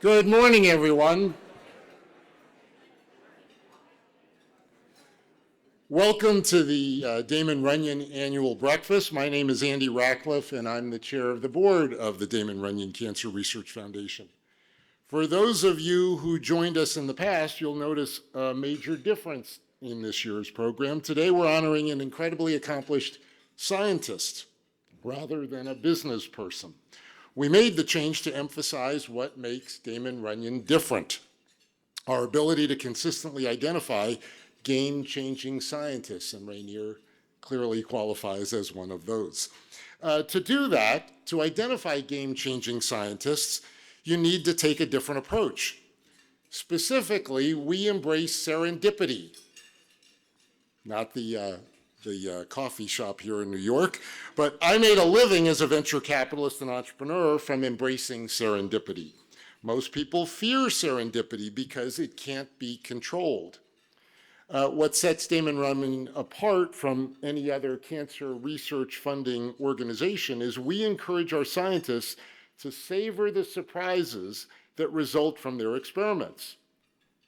Good morning, everyone. Welcome to the Damon Runyon Annual Breakfast. My name is Andy Ratcliffe, and I'm the chair of the board of the Damon Runyon Cancer Research Foundation. For those of you who joined us in the past, you'll notice a major difference in this year's program. Today, we're honoring an incredibly accomplished scientist rather than a business person. We made the change to emphasize what makes Damon Runyon different: our ability to consistently identify game-changing scientists, and Rainier clearly qualifies as one of those. To do that, to identify game-changing scientists, you need to take a different approach. Specifically, we embrace serendipity, not the coffee shop here in New York, but I made a living as a venture capitalist and entrepreneur from embracing serendipity. Most people fear serendipity because it can't be controlled. What sets Damon Runyon apart from any other cancer research funding organization is we encourage our scientists to savor the surprises that result from their experiments.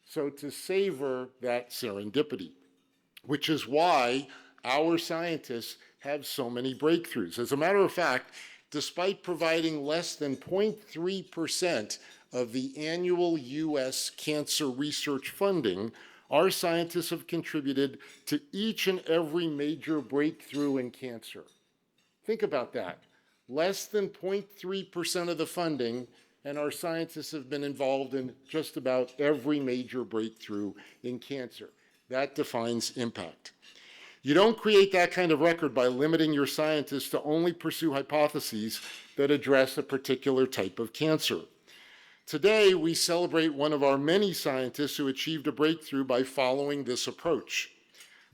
So to savor that serendipity, which is why our scientists have so many breakthroughs. As a matter of fact, despite providing less than 0.3% of the annual US cancer research funding, our scientists have contributed to each and every major breakthrough in cancer. Think about that. Less than 0.3% of the funding, and our scientists have been involved in just about every major breakthrough in cancer. That defines impact. You don't create that kind of record by limiting your scientists to only pursue hypotheses that address a particular type of cancer. Today, we celebrate one of our many scientists who achieved a breakthrough by following this approach.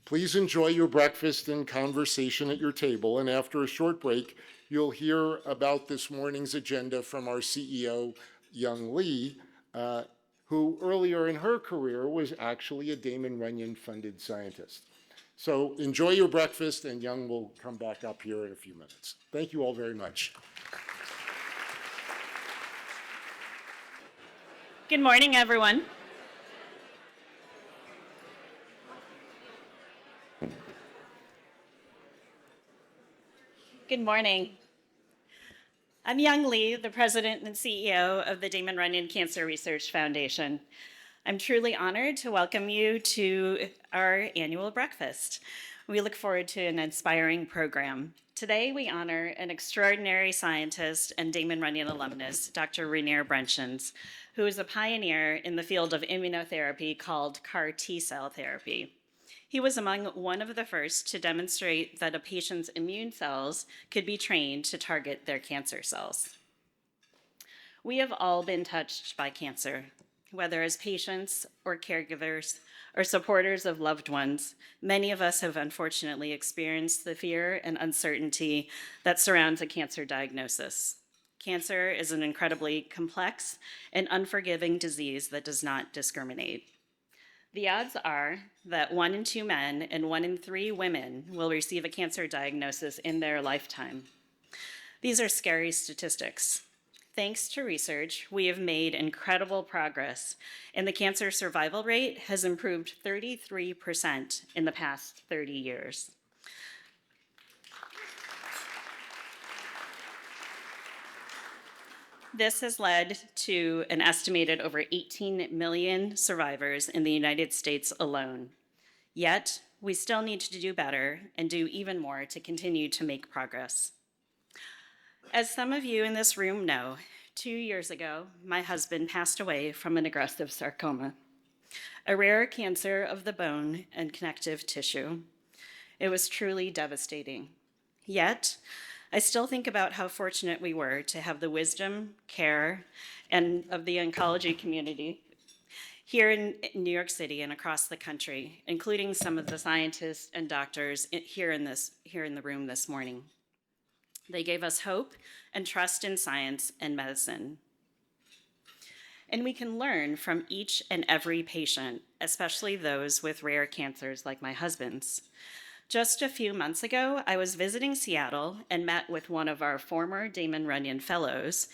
Please enjoy your breakfast and conversation at your table, and after a short break, you'll hear about this morning's agenda from our CEO, Young Lee, who earlier in her career was actually a Damon Runyon-funded scientist. So enjoy your breakfast, and Young will come back up here in a few minutes. Thank you all very much. Good morning, everyone. Good morning. I'm Young Lee, the president and CEO of the Damon Runyon Cancer Research Foundation. I'm truly honored to welcome you to our annual breakfast. We look forward to an inspiring program. Today, we honor an extraordinary scientist and Damon Runyon alumnus, Dr. Rainier Brentjens, who is a pioneer in the field of immunotherapy called CAR T-cell therapy. He was among one of the first to demonstrate that a patient's immune cells could be trained to target their cancer cells. We have all been touched by cancer, whether as patients or caregivers or supporters of loved ones. Many of us have unfortunately experienced the fear and uncertainty that surrounds a cancer diagnosis. Cancer is an incredibly complex and unforgiving disease that does not discriminate. The odds are that 1 in 2 men and 1 in 3 women will receive a cancer diagnosis in their lifetime. These are scary statistics. Thanks to research, we have made incredible progress, and the cancer survival rate has improved 33% in the past 30 years. This has led to an estimated over 18 million survivors in the United States alone. Yet, we still need to do better and do even more to continue to make progress. As some of you in this room know, 2 years ago, my husband passed away from an aggressive sarcoma, a rare cancer of the bone and connective tissue. It was truly devastating. Yet, I still think about how fortunate we were to have the wisdom, care, and of the oncology community here in New York City and across the country, including some of the scientists and doctors here in the room this morning. They gave us hope and trust in science and medicine. And we can learn from each and every patient, especially those with rare cancers like my husband's. Just a few months ago, I was visiting Seattle and met with one of our former Damon Runyon fellows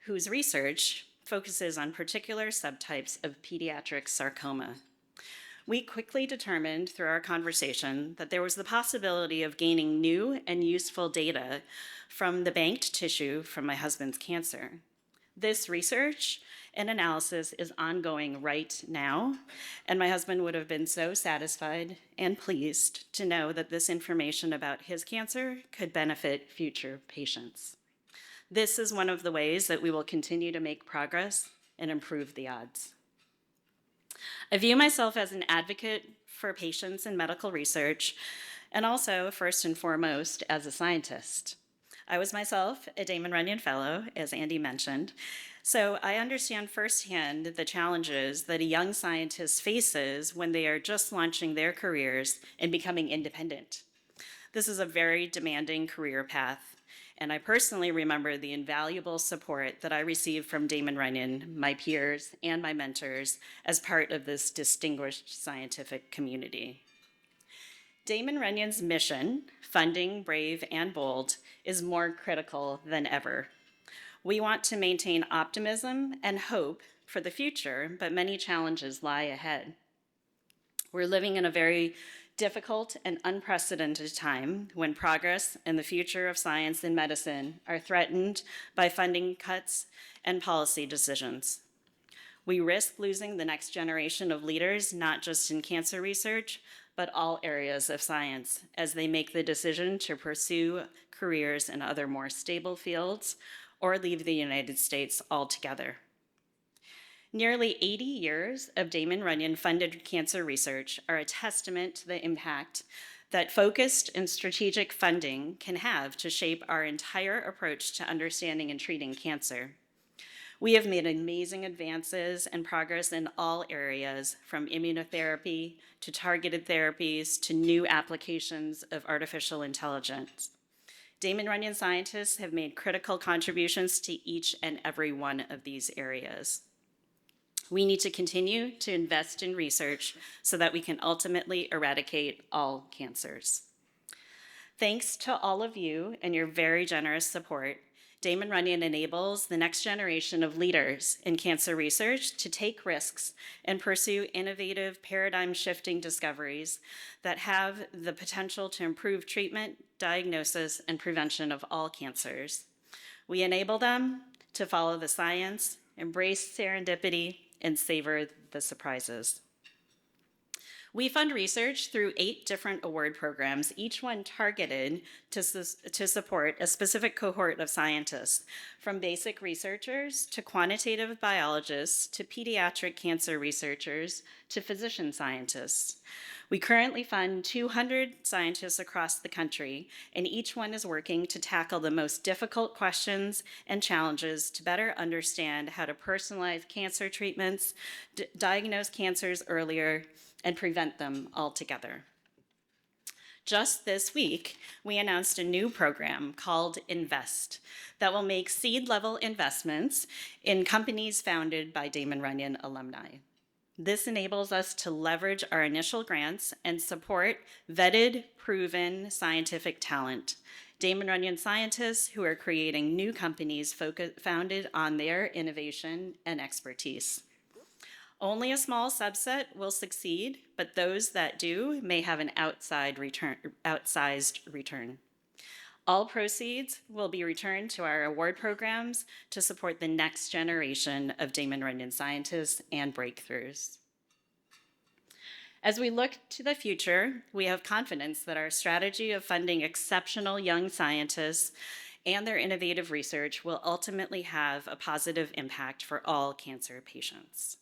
whose research focuses on particular subtypes of pediatric sarcoma. We quickly determined through our conversation that there was the possibility of gaining new and useful data from the banked tissue from my husband's cancer. This research and analysis is ongoing right now, and my husband would have been so satisfied and pleased to know that this information about his cancer could benefit future patients. This is one of the ways that we will continue to make progress and improve the odds. I view myself as an advocate for patients in medical research, and also, first and foremost, as a scientist. I was myself a Damon Runyon Fellow, as Andy mentioned, so I understand firsthand the challenges that a young scientist faces when they are just launching their careers and becoming independent. This is a very demanding career path, and I personally remember the invaluable support that I received from Damon Runyon, my peers, and my mentors as part of this distinguished scientific community. Damon Runyon's mission, funding brave and bold, is more critical than ever. We want to maintain optimism and hope for the future, but many challenges lie ahead. We're living in a very difficult and unprecedented time when progress and the future of science and medicine are threatened by funding cuts and policy decisions. We risk losing the next generation of leaders, not just in cancer research, but all areas of science, as they make the decision to pursue careers in other more stable fields or leave the United States altogether. Nearly 80 years of Damon Runyon-funded cancer research are a testament to the impact that focused and strategic funding can have to shape our entire approach to understanding and treating cancer. We have made amazing advances and progress in all areas, from immunotherapy to targeted therapies to new applications of artificial intelligence. Damon Runyon scientists have made critical contributions to each and every one of these areas. We need to continue to invest in research so that we can ultimately eradicate all cancers. Thanks to all of you and your very generous support, Damon Runyon enables the next generation of leaders in cancer research to take risks and pursue innovative, paradigm-shifting discoveries that have the potential to improve treatment, diagnosis, and prevention of all cancers. We enable them to follow the science, embrace serendipity, and savor the surprises. We fund research through 8 different award programs, each one targeted to support a specific cohort of scientists, from basic researchers to quantitative biologists to pediatric cancer researchers to physician scientists. We currently fund 200 scientists across the country, and each one is working to tackle the most difficult questions and challenges to better understand how to personalize cancer treatments, diagnose cancers earlier, and prevent them altogether. Just this week, we announced a new program called Invest that will make seed-level investments in companies founded by Damon Runyon alumni. This enables us to leverage our initial grants and support vetted, proven scientific talent, Damon Runyon scientists who are creating new companies founded on their innovation and expertise. Only a small subset will succeed, but those that do may have an outsized return. All proceeds will be returned to our award programs to support the next generation of Damon Runyon scientists and breakthroughs. As we look to the future, we have confidence that our strategy of funding exceptional young scientists and their innovative research will ultimately have a positive impact for all cancer patients.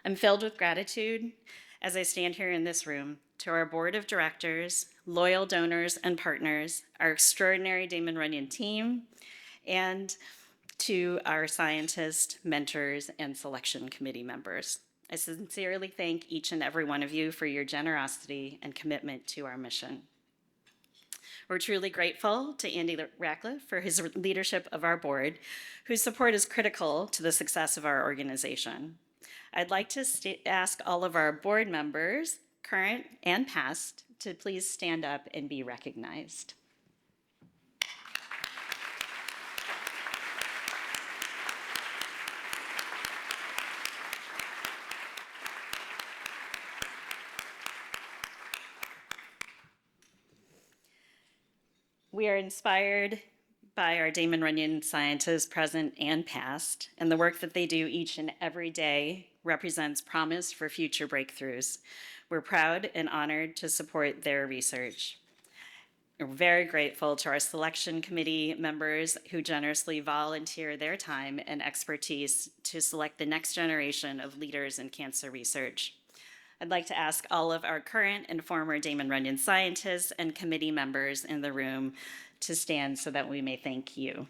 I'm filled with gratitude as I stand here in this room to our board of directors, loyal donors and partners, our extraordinary Damon Runyon team, and to our scientists, mentors, and selection committee members. I sincerely thank each and every one of you for your generosity and commitment to our mission. We're truly grateful to Andy Ratcliffe for his leadership of our board, whose support is critical to the success of our organization. I'd like to ask all of our board members, current and past, to please stand up and be recognized. We are inspired by our Damon Runyon scientists, present and past, and the work that they do each and every day represents promise for future breakthroughs. We're proud and honored to support their research. We're very grateful to our selection committee members who generously volunteer their time and expertise to select the next generation of leaders in cancer research. I'd like to ask all of our current and former Damon Runyon scientists and committee members in the room to stand so that we may thank you.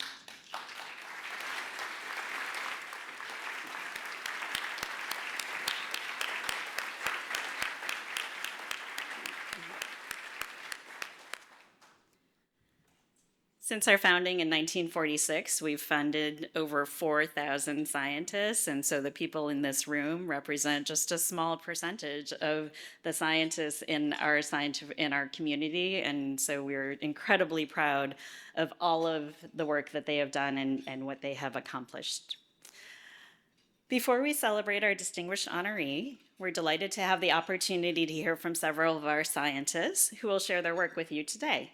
Since our founding in 1946, we've funded over 4,000 scientists, and so the people in this room represent just a small percentage of the scientists in our community, and so we're incredibly proud of all of the work that they have done and what they have accomplished. Before we celebrate our distinguished honoree, we're delighted to have the opportunity to hear from several of our scientists who will share their work with you today.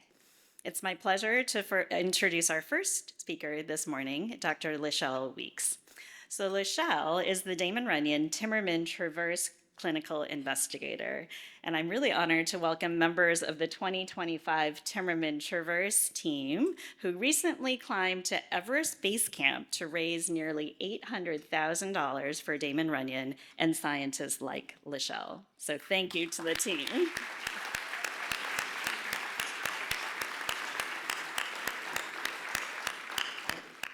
It's my pleasure to introduce our first speaker this morning, Dr. Lachelle Weeks. So Lachelle is the Damon Runyon Timmerman Traverse Clinical Investigator, and I'm really honored to welcome members of the 2025 Timmerman Traverse team who recently climbed to Everest Base Camp to raise nearly $800,000 for Damon Runyon and scientists like Lachelle. So thank you to the team.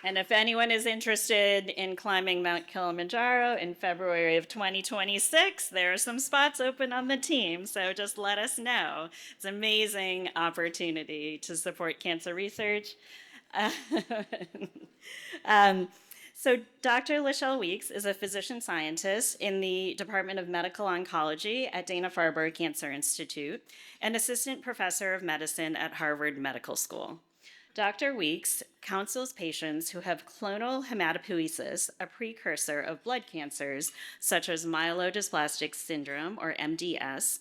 And if anyone is interested in climbing Mount Kilimanjaro in February of 2026, there are some spots open on the team, so just let us know. It's an amazing opportunity to support cancer research. So Dr. Lachelle Weeks is a physician scientist in the Department of Medical Oncology at Dana-Farber Cancer Institute and assistant professor of medicine at Harvard Medical School. Dr. Weeks counsels patients who have clonal hematopoiesis, a precursor of blood cancers, such as myelodysplastic syndrome, or MDS,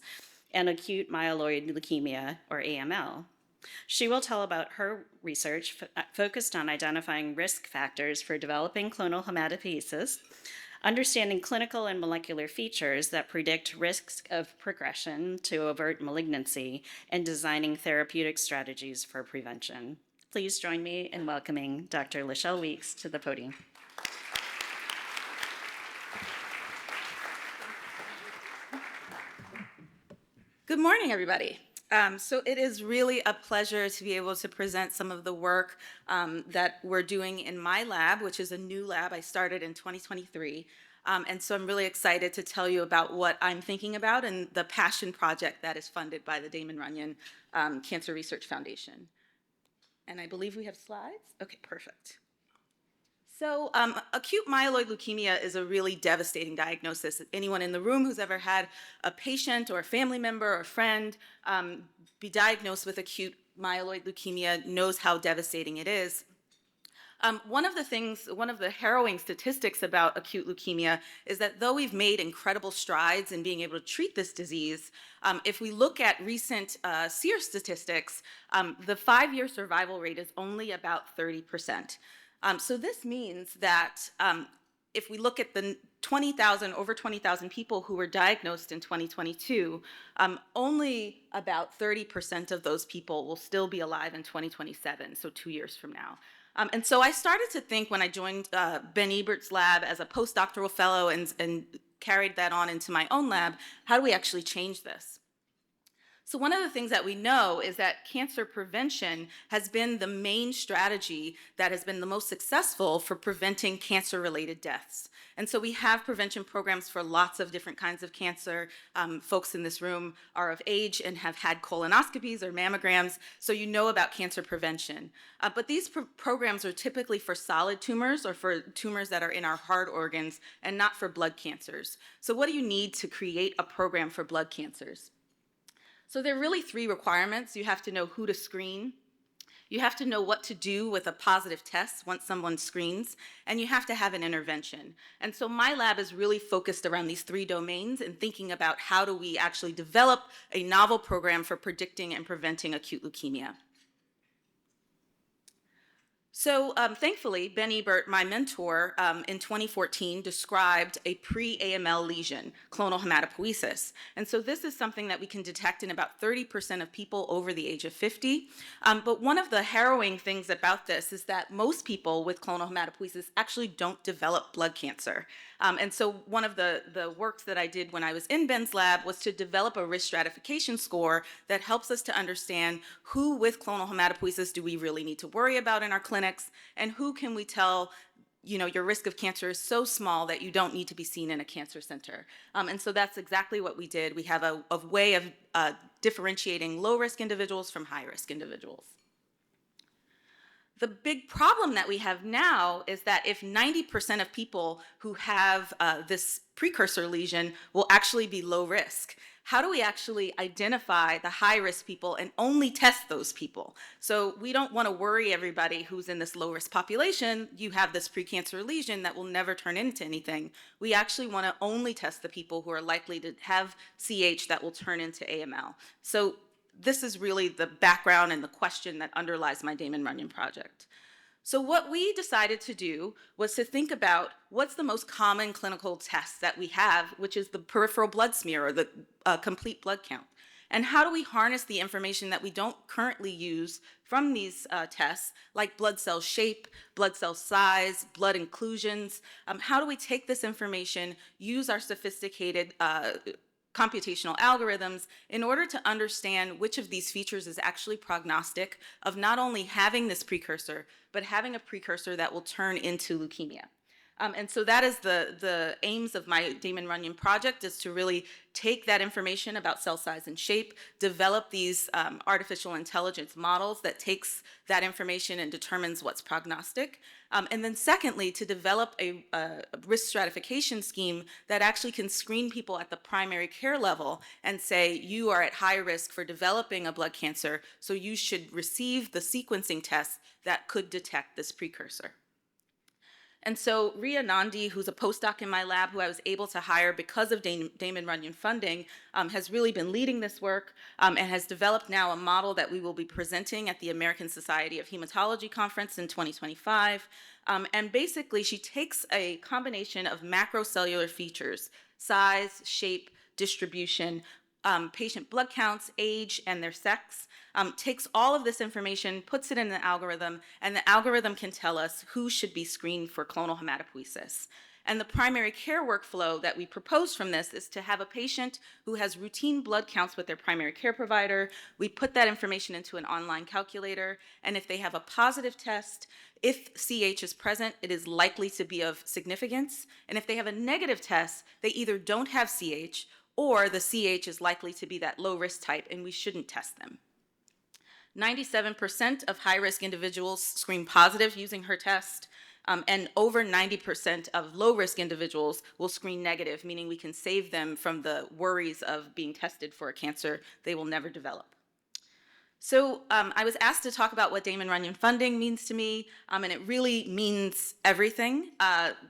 and acute myeloid leukemia, or AML. She will tell about her research focused on identifying risk factors for developing clonal hematopoiesis, understanding clinical and molecular features that predict risks of progression to avert malignancy, and designing therapeutic strategies for prevention. Please join me in welcoming Dr. Lachelle Weeks to the podium. Good morning, everybody. So it is really a pleasure to be able to present some of the work that we're doing in my lab, which is a new lab I started in 2023. And so I'm really excited to tell you about what I'm thinking about and the passion project that is funded by the Damon Runyon Cancer Research Foundation. And I believe we have slides. Okay, perfect. So acute myeloid leukemia is a really devastating diagnosis. Anyone in the room who's ever had a patient or a family member or friend be diagnosed with acute myeloid leukemia knows how devastating it is. One of the harrowing statistics about acute leukemia is that though we've made incredible strides in being able to treat this disease, if we look at recent SEER statistics, the 5-year survival rate is only about 30%. So this means that if we look at the over 20,000 people who were diagnosed in 2022, only about 30% of those people will still be alive in 2027, so 2 years from now. And so I started to think when I joined Ben Ebert's lab as a postdoctoral fellow and carried that on into my own lab, how do we actually change this? So one of the things that we know is that cancer prevention has been the main strategy that has been the most successful for preventing cancer-related deaths. And so we have prevention programs for lots of different kinds of cancer. Folks in this room are of age and have had colonoscopies or mammograms, so you know about cancer prevention. But these programs are typically for solid tumors or for tumors that are in our hard organs and not for blood cancers. So what do you need to create a program for blood cancers? So there are really 3 requirements. You have to know who to screen, you have to know what to do with a positive test once someone screens, and you have to have an intervention. And so my lab is really focused around these 3 domains and thinking about how do we actually develop a novel program for predicting and preventing acute leukemia. So thankfully, Ben Ebert, my mentor, in 2014 described a pre-AML lesion, clonal hematopoiesis. And so this is something that we can detect in about 30% of people over the age of 50. But one of the harrowing things about this is that most people with clonal hematopoiesis actually don't develop blood cancer. And so one of the works that I did when I was in Ben's lab was to develop a risk stratification score that helps us to understand who with clonal hematopoiesis do we really need to worry about in our clinics, and who can we tell, your risk of cancer is so small that you don't need to be seen in a cancer center. And so that's exactly what we did. We have a way of differentiating low-risk individuals from high-risk individuals. The big problem that we have now is that if 90% of people who have this precursor lesion will actually be low risk, how do we actually identify the high-risk people and only test those people? So we don't want to worry everybody who's in this low-risk population. You have this precancer lesion that will never turn into anything. We actually want to only test the people who are likely to have CH that will turn into AML. So this is really the background and the question that underlies my Damon Runyon project. So what we decided to do was to think about what's the most common clinical test that we have, which is the peripheral blood smear or the complete blood count. And how do we harness the information that we don't currently use from these tests, like blood cell shape, blood cell size, blood inclusions? How do we take this information, use our sophisticated computational algorithms in order to understand which of these features is actually prognostic of not only having this precursor, but having a precursor that will turn into leukemia. And so that is the aims of my Damon Runyon project, is to really take that information about cell size and shape, develop these artificial intelligence models that takes that information and determines what's prognostic. And then secondly, to develop a risk stratification scheme that actually can screen people at the primary care level and say, you are at high risk for developing a blood cancer, so you should receive the sequencing test that could detect this precursor. And so Ria Nandi, who's a postdoc in my lab, who I was able to hire because of Damon Runyon funding, has really been leading this work and has developed now a model that we will be presenting at the American Society of Hematology Conference in 2025. And basically, she takes a combination of macrocellular features, size, shape, distribution, patient blood counts, age, and their sex, takes all of this information, puts it in an algorithm, and the algorithm can tell us who should be screened for clonal hematopoiesis. And the primary care workflow that we propose from this is to have a patient who has routine blood counts with their primary care provider. We put that information into an online calculator, and if they have a positive test, if CH is present, it is likely to be of significance. And if they have a negative test, they either don't have CH or the CH is likely to be that low risk type and we shouldn't test them. 97% of high-risk individuals screen positive using her test, and over 90% of low-risk individuals will screen negative, meaning we can save them from the worries of being tested for a cancer they will never develop. So I was asked to talk about what Damon Runyon funding means to me, and it really means everything.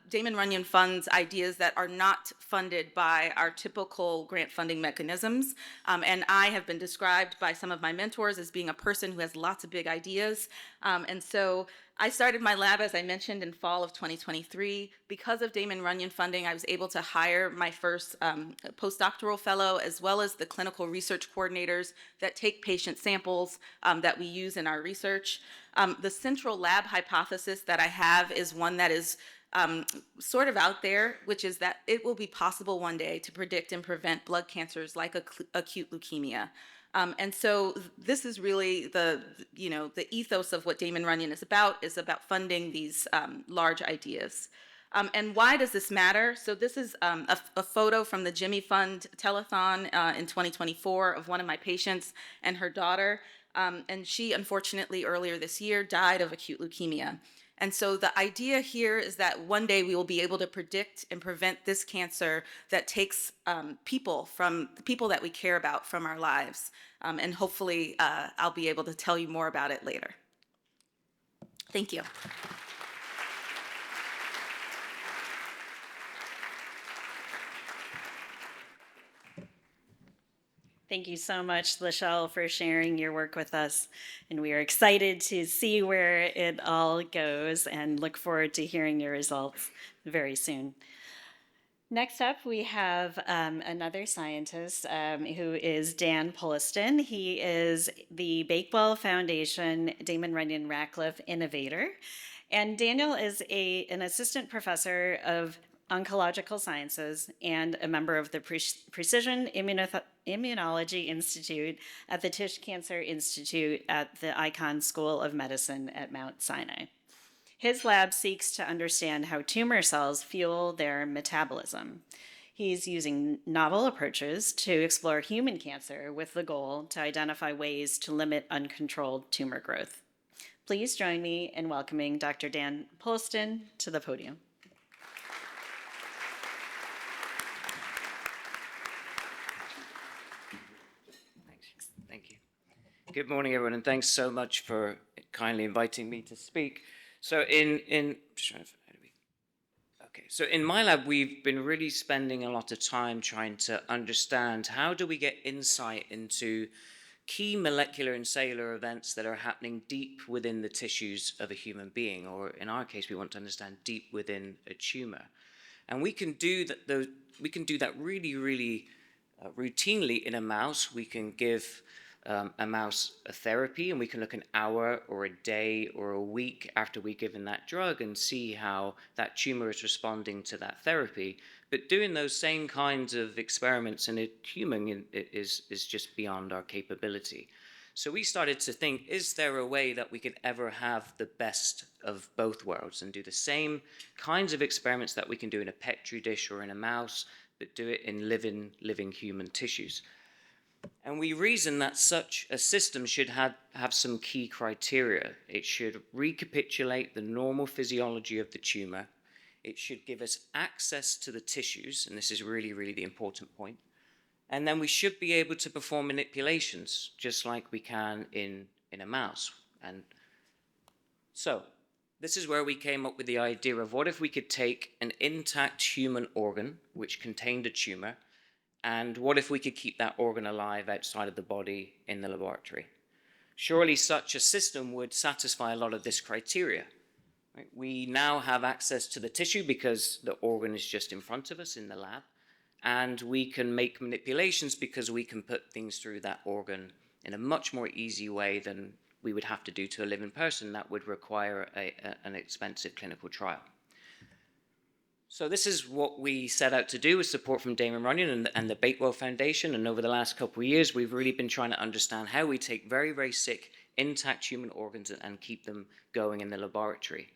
Damon Runyon funds ideas that are not funded by our typical grant funding mechanisms, and I have been described by some of my mentors as being a person who has lots of big ideas, and so I started my lab, as I mentioned, in fall of 2023. Because of Damon Runyon funding, I was able to hire my first postdoctoral fellow, as well as the clinical research coordinators that take patient samples that we use in our research. The central lab hypothesis that I have is one that is sort of out there, which is that it will be possible one day to predict and prevent blood cancers like acute leukemia. And so this is really the ethos of what Damon Runyon is about funding these large ideas. And why does this matter? So this is a photo from the Jimmy Fund telethon in 2024 of one of my patients and her daughter. And she, unfortunately, earlier this year died of acute leukemia. And so the idea here is that one day we will be able to predict and prevent this cancer that takes people that we care about from our lives. And hopefully I'll be able to tell you more about it later. Thank you. Thank you so much, Lachelle, for sharing your work with us. And we are excited to see where it all goes and look forward to hearing your results very soon. Next up, we have another scientist who is Dan Pulliston. He is the Bakewell Foundation Damon Runyon Ratcliffe Innovator. And Daniel is an assistant professor of oncological sciences and a member of the Precision Immunology Institute at the Tisch Cancer Institute at the Icahn School of Medicine at Mount Sinai. His lab seeks to understand how tumor cells fuel their metabolism. He's using novel approaches to explore human cancer with the goal to identify ways to limit uncontrolled tumor growth. Please join me in welcoming Dr. Dan Pulliston to the podium. Thank you. Good morning, everyone, and thanks so much for kindly inviting me to speak. So in my lab, we've been really spending a lot of time trying to understand how do we get insight into key molecular and cellular events that are happening deep within the tissues of a human being, or in our case, we want to understand deep within a tumor. And we can do that really routinely in a mouse. We can give a mouse a therapy, and we can look an hour or a day or a week after we've given that drug and see how that tumor is responding to that therapy. But doing those same kinds of experiments in a human is just beyond our capability. So we started to think, is there a way that we could ever have the best of both worlds and do the same kinds of experiments that we can do in a Petri dish or in a mouse, but do it in living human tissues? And we reason that such a system should have some key criteria. It should recapitulate the normal physiology of the tumor. It should give us access to the tissues, and this is really the important point. And then we should be able to perform manipulations, just like we can in a mouse. And so this is where we came up with the idea of what if we could take an intact human organ, which contained a tumor, and what if we could keep that organ alive outside of the body in the laboratory? Surely such a system would satisfy a lot of this criteria. Right? We now have access to the tissue because the organ is just in front of us in the lab, and we can make manipulations because we can put things through that organ in a much more easy way than we would have to do to a living person. That would require an expensive clinical trial. So this is what we set out to do with support from Damon Runyon and the Bakewell Foundation. And over the last couple of years, we've really been trying to understand how we take very sick, intact human organs and keep them going in the laboratory.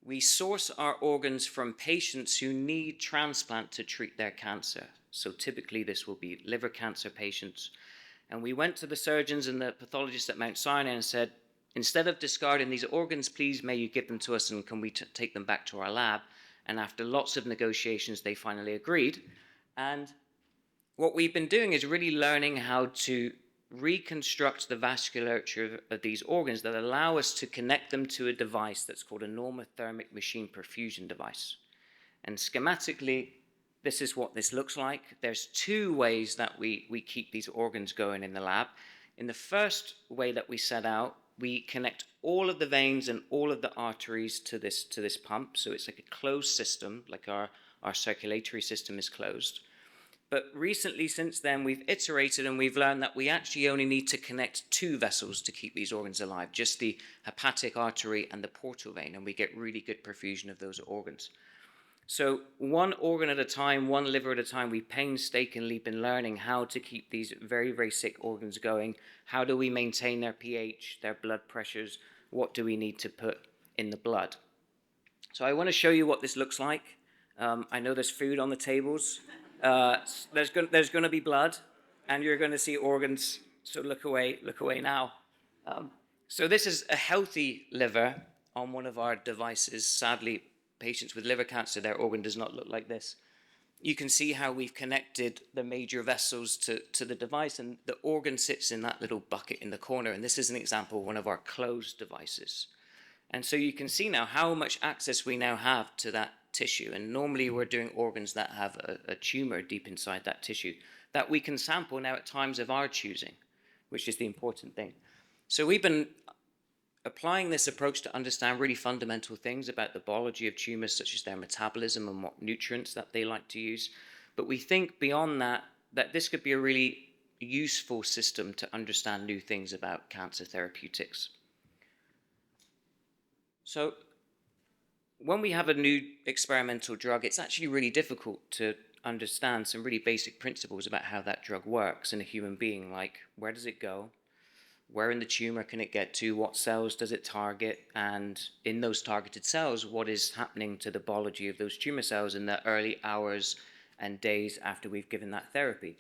We source our organs from patients who need transplant to treat their cancer. So typically this will be liver cancer patients. And we went to the surgeons and the pathologists at Mount Sinai and said, instead of discarding these organs, please may you give them to us and can we take them back to our lab? And after lots of negotiations, they finally agreed. And what we've been doing is really learning how to reconstruct the vasculature of these organs that allow us to connect them to a device that's called a normothermic machine perfusion device. And schematically, this is what this looks like. There's two ways that we keep these organs going in the lab. In the first way that we set out, we connect all of the veins and all of the arteries to this pump. So it's like a closed system, like our circulatory system is closed. But recently, since then, we've iterated and we've learned that we actually only need to connect two vessels to keep these organs alive, just the hepatic artery and the portal vein, and we get really good perfusion of those organs. So one organ at a time, one liver at a time, we painstakingly been learning how to keep these very sick organs going. How do we maintain their pH, their blood pressures? What do we need to put in the blood? So I want to show you what this looks like. I know there's food on the tables. There's going to be blood, and you're going to see organs. So look away now. So this is a healthy liver on one of our devices. Sadly, patients with liver cancer, their organ does not look like this. You can see how we've connected the major vessels to the device, and the organ sits in that little bucket in the corner. And this is an example of one of our closed devices. And so you can see now how much access we now have to that tissue. And normally we're doing organs that have a tumor deep inside that tissue that we can sample now at times of our choosing, which is the important thing. So we've been applying this approach to understand really fundamental things about the biology of tumors, such as their metabolism and what nutrients that they like to use. But we think beyond that, that this could be a really useful system to understand new things about cancer therapeutics. So when we have a new experimental drug, it's actually really difficult to understand some really basic principles about how that drug works in a human being, like where does it go? Where in the tumor can it get to? What cells does it target? And in those targeted cells, what is happening to the biology of those tumor cells in the early hours and days after we've given that therapy?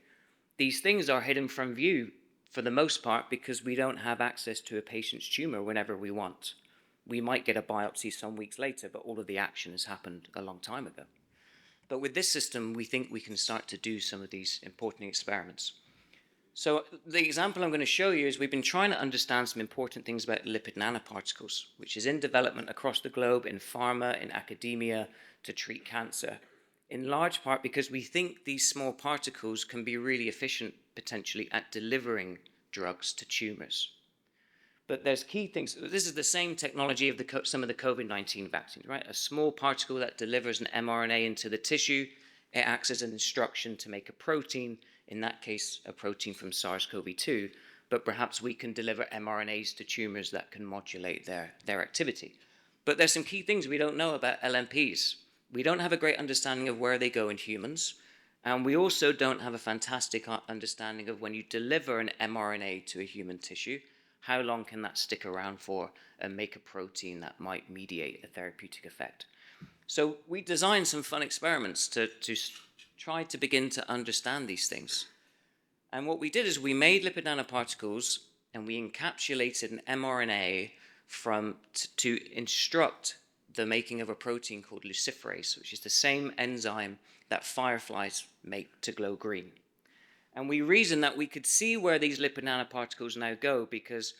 These things are hidden from view for the most part because we don't have access to a patient's tumor whenever we want. We might get a biopsy some weeks later, but all of the action has happened a long time ago. But with this system, we think we can start to do some of these important experiments. So the example I'm going to show you is we've been trying to understand some important things about lipid nanoparticles, which is in development across the globe in pharma, in academia, to treat cancer, in large part because we think these small particles can be really efficient potentially at delivering drugs to tumors. But there's key things. This is the same technology of some of the COVID-19 vaccines, right? A small particle that delivers an mRNA into the tissue. It acts as an instruction to make a protein, in that case, a protein from SARS-CoV-2. But perhaps we can deliver mRNAs to tumors that can modulate their activity. But there's some key things we don't know about LNPs. We don't have a great understanding of where they go in humans. And we also don't have a fantastic understanding of when you deliver an mRNA to a human tissue, how long can that stick around for and make a protein that might mediate a therapeutic effect? So we designed some fun experiments to try to begin to understand these things. And what we did is we made lipid nanoparticles and we encapsulated an mRNA to instruct the making of a protein called luciferase, which is the same enzyme that fireflies make to glow green. And we reasoned that we could see where these lipid nanoparticles now go because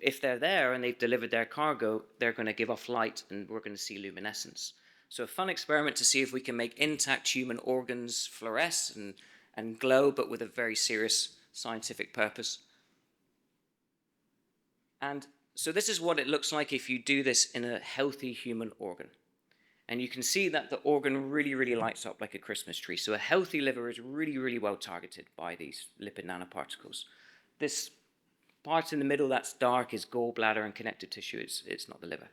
if they're there and they've delivered their cargo, they're going to give off light and we're going to see luminescence. So a fun experiment to see if we can make intact human organs fluoresce and glow, but with a very serious scientific purpose. And so this is what it looks like if you do this in a healthy human organ. And you can see that the organ really, really lights up like a Christmas tree. So a healthy liver is really, really well targeted by these lipid nanoparticles. This part in the middle that's dark is gallbladder and connective tissue. It's not the liver.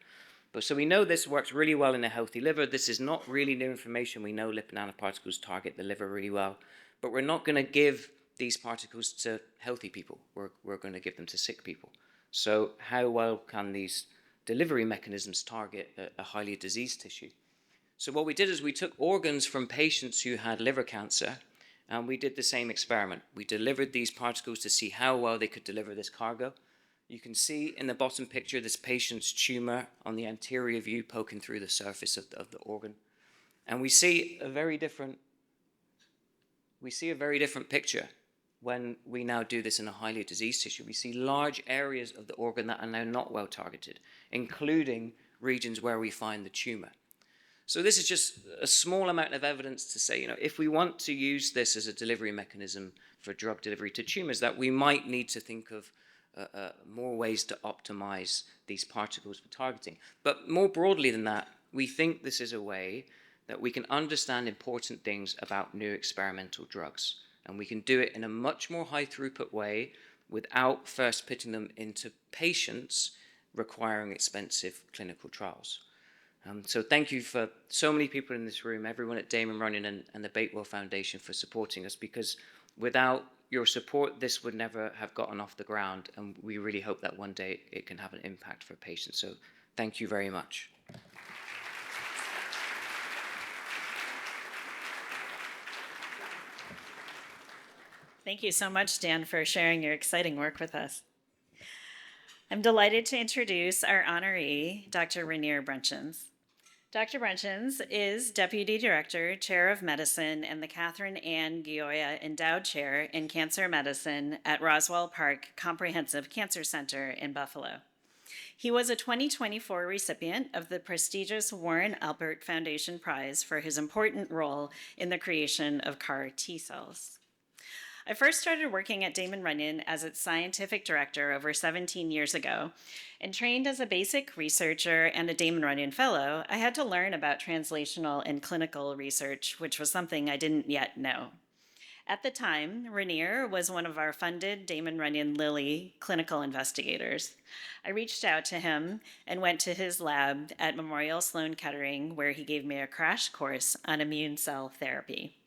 But so we know this works really well in a healthy liver. This is not really new information. We know lipid nanoparticles target the liver really well. But we're not going to give these particles to healthy people. We're going to give them to sick people. So how well can these delivery mechanisms target a highly diseased tissue? So what we did is we took organs from patients who had liver cancer, and we did the same experiment. We delivered these particles to see how well they could deliver this cargo. You can see in the bottom picture this patient's tumor on the anterior view poking through the surface of the organ. And we see a very different picture when we now do this in a highly diseased tissue. We see large areas of the organ that are now not well targeted, including regions where we find the tumor. So this is just a small amount of evidence to say, if we want to use this as a delivery mechanism for drug delivery to tumors, that we might need to think of more ways to optimize these particles for targeting. But more broadly than that, we think this is a way that we can understand important things about new experimental drugs. And we can do it in a much more high throughput way without first putting them into patients requiring expensive clinical trials. So thank you for so many people in this room, everyone at Damon Runyon and the Bakewell Foundation for supporting us, because without your support, this would never have gotten off the ground. And we really hope that one day it can have an impact for patients. So thank you very much. Thank you so much, Dan, for sharing your exciting work with us. I'm delighted to introduce our honoree, Dr. Rainier Brunchins. Dr. Brunchins is Deputy Director, Chair of Medicine, and the Catherine Ann Gioia Endowed Chair in Cancer Medicine at Roswell Park Comprehensive Cancer Center in Buffalo. He was a 2024 recipient of the prestigious Warren Alpert Foundation Prize for his important role in the creation of CAR T cells. I first started working at Damon Runyon as its scientific director over 17 years ago, and trained as a basic researcher and a Damon Runyon Fellow, I had to learn about translational and clinical research, which was something I didn't yet know. At the time, Rainier was one of our funded Damon Runyon Lilly clinical investigators. I reached out to him and went to his lab at Memorial Sloan Kettering, where he gave me a crash course on immune cell therapy.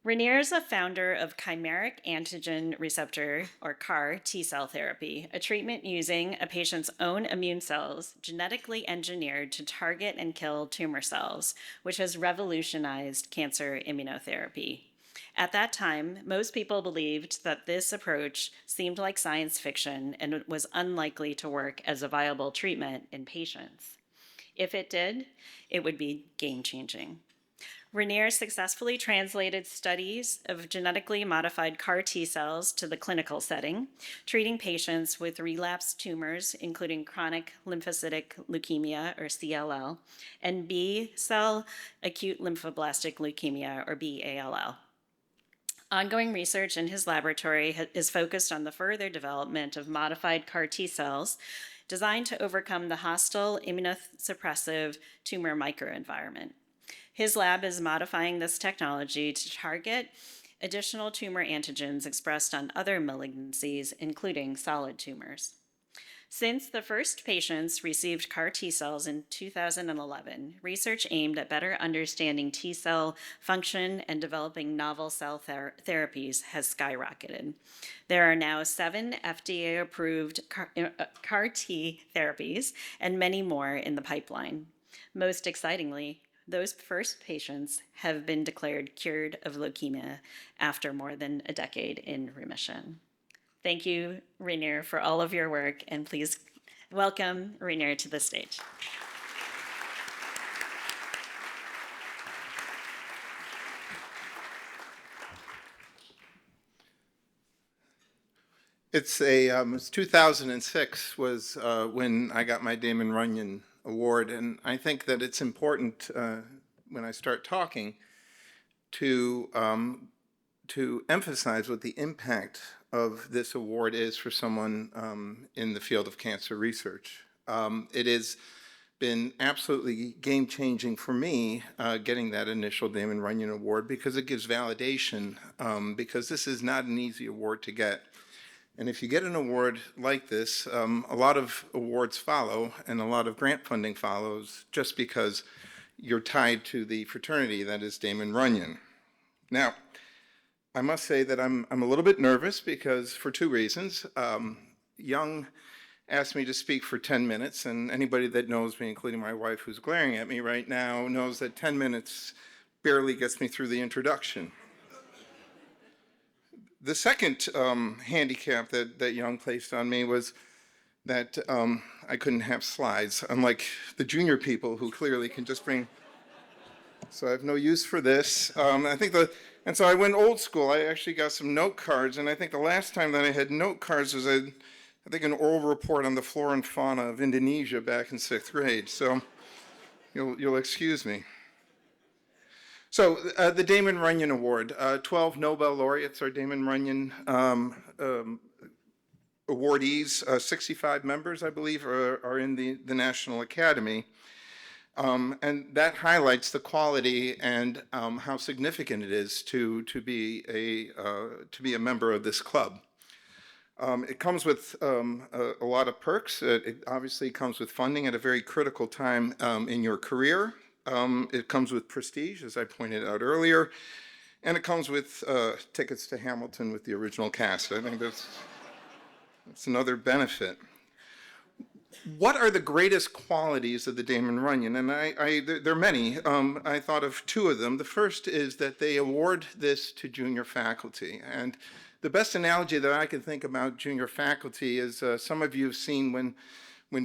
Rainier is a founder of chimeric antigen receptor, or CAR, T-cell therapy, a treatment using a patient's own immune cells genetically engineered to target and kill tumor cells, which has revolutionized cancer immunotherapy. At that time, most people believed that this approach seemed like science fiction and was unlikely to work as a viable treatment in patients. If it did, it would be game-changing. Rainier successfully translated studies of genetically modified CAR T cells to the clinical setting, treating patients with relapsed tumors, including chronic lymphocytic leukemia, or CLL, and B-cell acute lymphoblastic leukemia, or BALL. Ongoing research in his laboratory is focused on the further development of modified CAR T cells designed to overcome the hostile immunosuppressive tumor microenvironment. His lab is modifying this technology to target additional tumor antigens expressed on other malignancies, including solid tumors. Since the first patients received CAR T cells in 2011, research aimed at better understanding T cell function and developing novel cell therapies has skyrocketed. There are now 7 FDA-approved CAR T therapies and many more in the pipeline. Most excitingly, those first patients have been declared cured of leukemia after more than a decade in remission. Thank you, Rainier, for all of your work, and please welcome Rainier to the stage. It's 2006 was when I got my Damon Runyon Award, and I think that it's important when I start talking to emphasize what the impact of this award is for someone in the field of cancer research. It has been absolutely game-changing for me getting that initial Damon Runyon Award, because it gives validation, because this is not an easy award to get. And if you get an award like this, a lot of awards follow and a lot of grant funding follows, just because you're tied to the fraternity that is Damon Runyon. Now, I must say that I'm a little bit nervous, because for 2 reasons. Young asked me to speak for 10 minutes, and anybody that knows me, including my wife who's glaring at me right now, knows that 10 minutes barely gets me through the introduction. The second handicap that Young placed on me was that I couldn't have slides, unlike the junior people who clearly can just bring. So I have no use for this. And so I went old school. I actually got some note cards, and I think the last time that I had note cards was I think an oral report on the flora and fauna of Indonesia back in 6th grade. So you'll excuse me. So the Damon Runyon Award, 12 Nobel laureates are Damon Runyon awardees. 65 members, I believe, are in the National Academy. And that highlights the quality and how significant it is to be a member of this club. It comes with a lot of perks. It obviously comes with funding at a very critical time in your career. It comes with prestige, as I pointed out earlier, and it comes with tickets to Hamilton with the original cast. I think that's another benefit. What are the greatest qualities of the Damon Runyon? And there are many. I thought of 2 of them. The first is that they award this to junior faculty. And the best analogy that I can think about junior faculty is some of you have seen when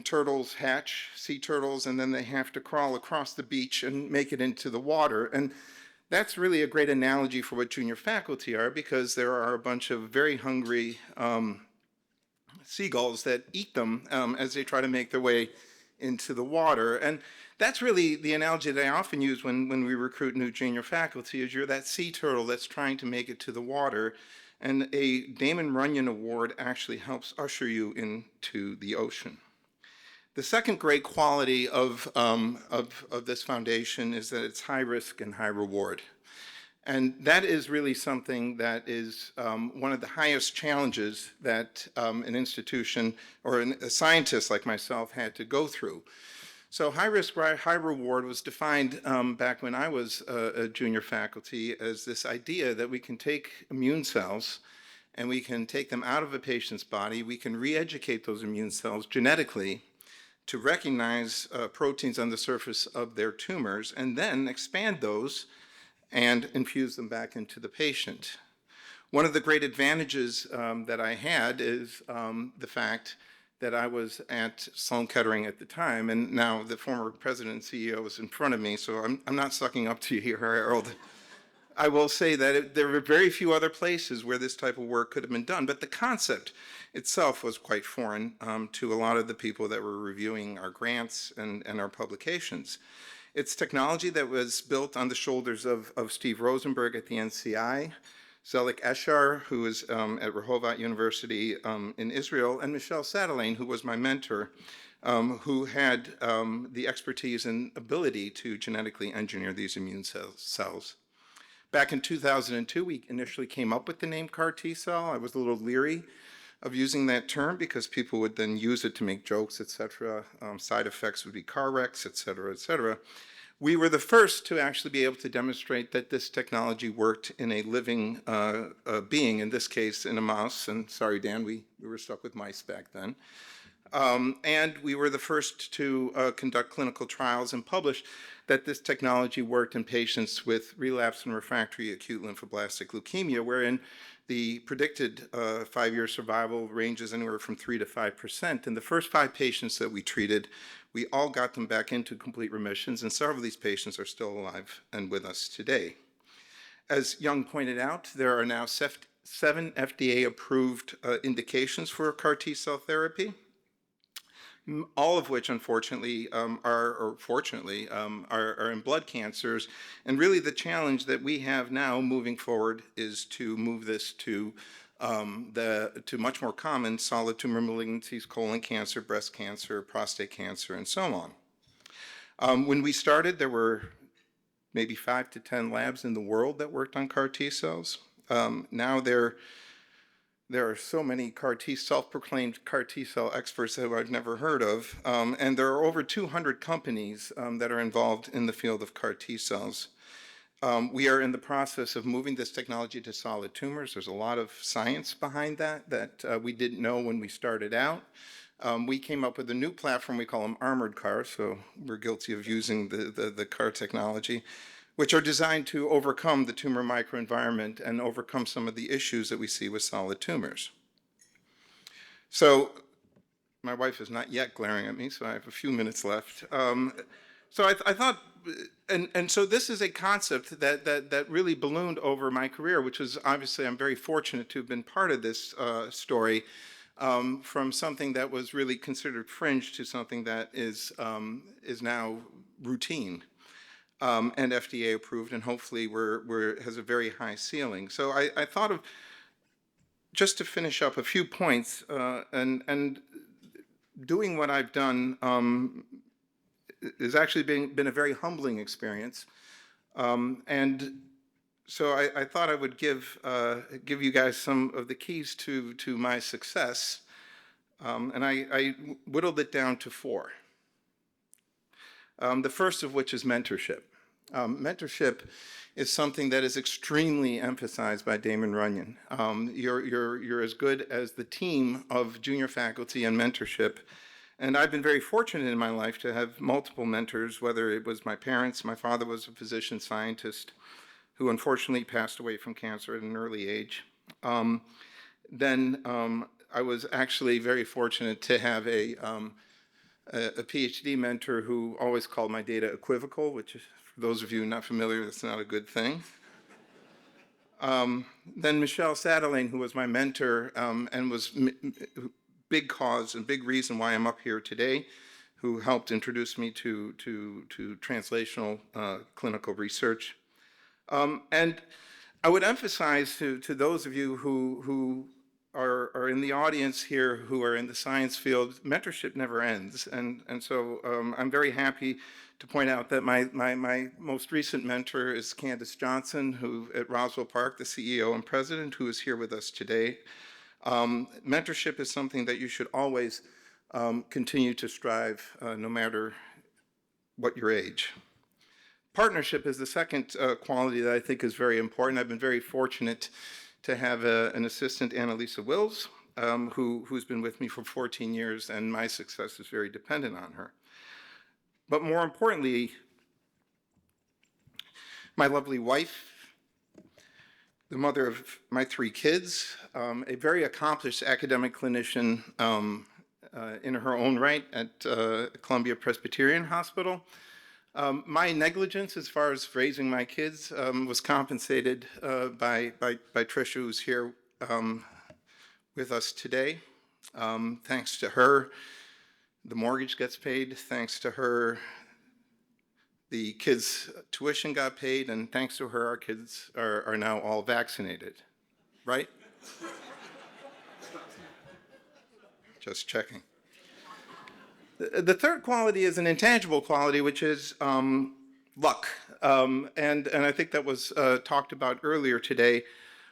turtles hatch, sea turtles, and then they have to crawl across the beach and make it into the water. And that's really a great analogy for what junior faculty are, because there are a bunch of very hungry seagulls that eat them as they try to make their way into the water. And that's really the analogy that I often use when we recruit new junior faculty, is you're that sea turtle that's trying to make it to the water. And a Damon Runyon Award actually helps usher you into the ocean. The second great quality of this foundation is that it's high risk and high reward. And that is really something that is one of the highest challenges that an institution or a scientist like myself had to go through. So high risk, high reward was defined back when I was a junior faculty as this idea that we can take immune cells and we can take them out of a patient's body, we can re-educate those immune cells genetically to recognize proteins on the surface of their tumors, and then expand those and infuse them back into the patient. One of the great advantages that I had is the fact that I was at Sloan Kettering at the time, and now the former president and CEO is in front of me, so I'm not sucking up to you here, Harold. I will say that there were very few other places where this type of work could have been done, but the concept itself was quite foreign to a lot of the people that were reviewing our grants and our publications. It's technology that was built on the shoulders of Steve Rosenberg at the NCI, Zelik Eshar, who is at Rehovot University in Israel, and Michelle Sadelain, who was my mentor, who had the expertise and ability to genetically engineer these immune cells. Back in 2002, we initially came up with the name CAR T cell. I was a little leery of using that term because people would then use it to make jokes, et cetera. Side effects would be car wrecks, et cetera, et cetera. We were the first to actually be able to demonstrate that this technology worked in a living being, in this case in a mouse. And sorry, Dan, we were stuck with mice back then. And we were the first to conduct clinical trials and publish that this technology worked in patients with relapsed and refractory acute lymphoblastic leukemia, wherein the predicted 5-year survival ranges anywhere from 3 to 5%. And the first 5 patients that we treated, we all got them back into complete remissions, and several of these patients are still alive and with us today. As Young pointed out, there are now 7 FDA-approved indications for CAR T-cell therapy, all of which, unfortunately, or fortunately, are in blood cancers. And really the challenge that we have now moving forward is to move this to much more common solid tumor malignancies, colon cancer, breast cancer, prostate cancer, and so on. When we started, there were maybe 5 to 10 labs in the world that worked on CAR T cells. Now there are so many self-proclaimed CAR T cell experts that I've never heard of, and there are over 200 companies that are involved in the field of CAR T cells. We are in the process of moving this technology to solid tumors. There's a lot of science behind that we didn't know when we started out. We came up with a new platform, we call them armored CARs, so we're guilty of using the CAR technology, which are designed to overcome the tumor microenvironment and overcome some of the issues that we see with solid tumors. So my wife is not yet glaring at me, so I have a few minutes left. So I thought, and so this is a concept that really ballooned over my career, which is obviously I'm very fortunate to have been part of this story, from something that was really considered fringe to something that is now routine. And FDA approved, and hopefully has a very high ceiling. So I thought of, just to finish up, a few points, and doing what I've done has actually been a very humbling experience. And so I thought I would give you guys some of the keys to my success, and I whittled it down to 4. The first of which is mentorship. Mentorship is something that is extremely emphasized by Damon Runyon. You're as good as the team of junior faculty and mentorship. And I've been very fortunate in my life to have multiple mentors, whether it was my parents. My father was a physician scientist who unfortunately passed away from cancer at an early age. Then I was actually very fortunate to have a PhD mentor who always called my data equivocal, which is, for those of you not familiar, that's not a good thing. Then Michelle Sadelain, who was my mentor and was big cause and big reason why I'm up here today, who helped introduce me to translational clinical research. And I would emphasize to those of you who are in the audience here who are in the science field, mentorship never ends. And so I'm very happy to point out that my most recent mentor is Candace Johnson, who at Roswell Park, the CEO and president, who is here with us today. Mentorship is something that you should always continue to strive, no matter what your age. Partnership is the second quality that I think is very important. I've been very fortunate to have an assistant, Annalisa Wills, who's been with me for 14 years, and my success is very dependent on her. But more importantly, my lovely wife, the mother of my 3 kids, a very accomplished academic clinician in her own right at Columbia Presbyterian Hospital. My negligence as far as raising my kids was compensated by Tricia, who's here with us today. Thanks to her, the mortgage gets paid. Thanks to her, the kids' tuition got paid. And thanks to her, our kids are now all vaccinated, right? Just checking. The third quality is an intangible quality, which is luck. And I think that was talked about earlier today.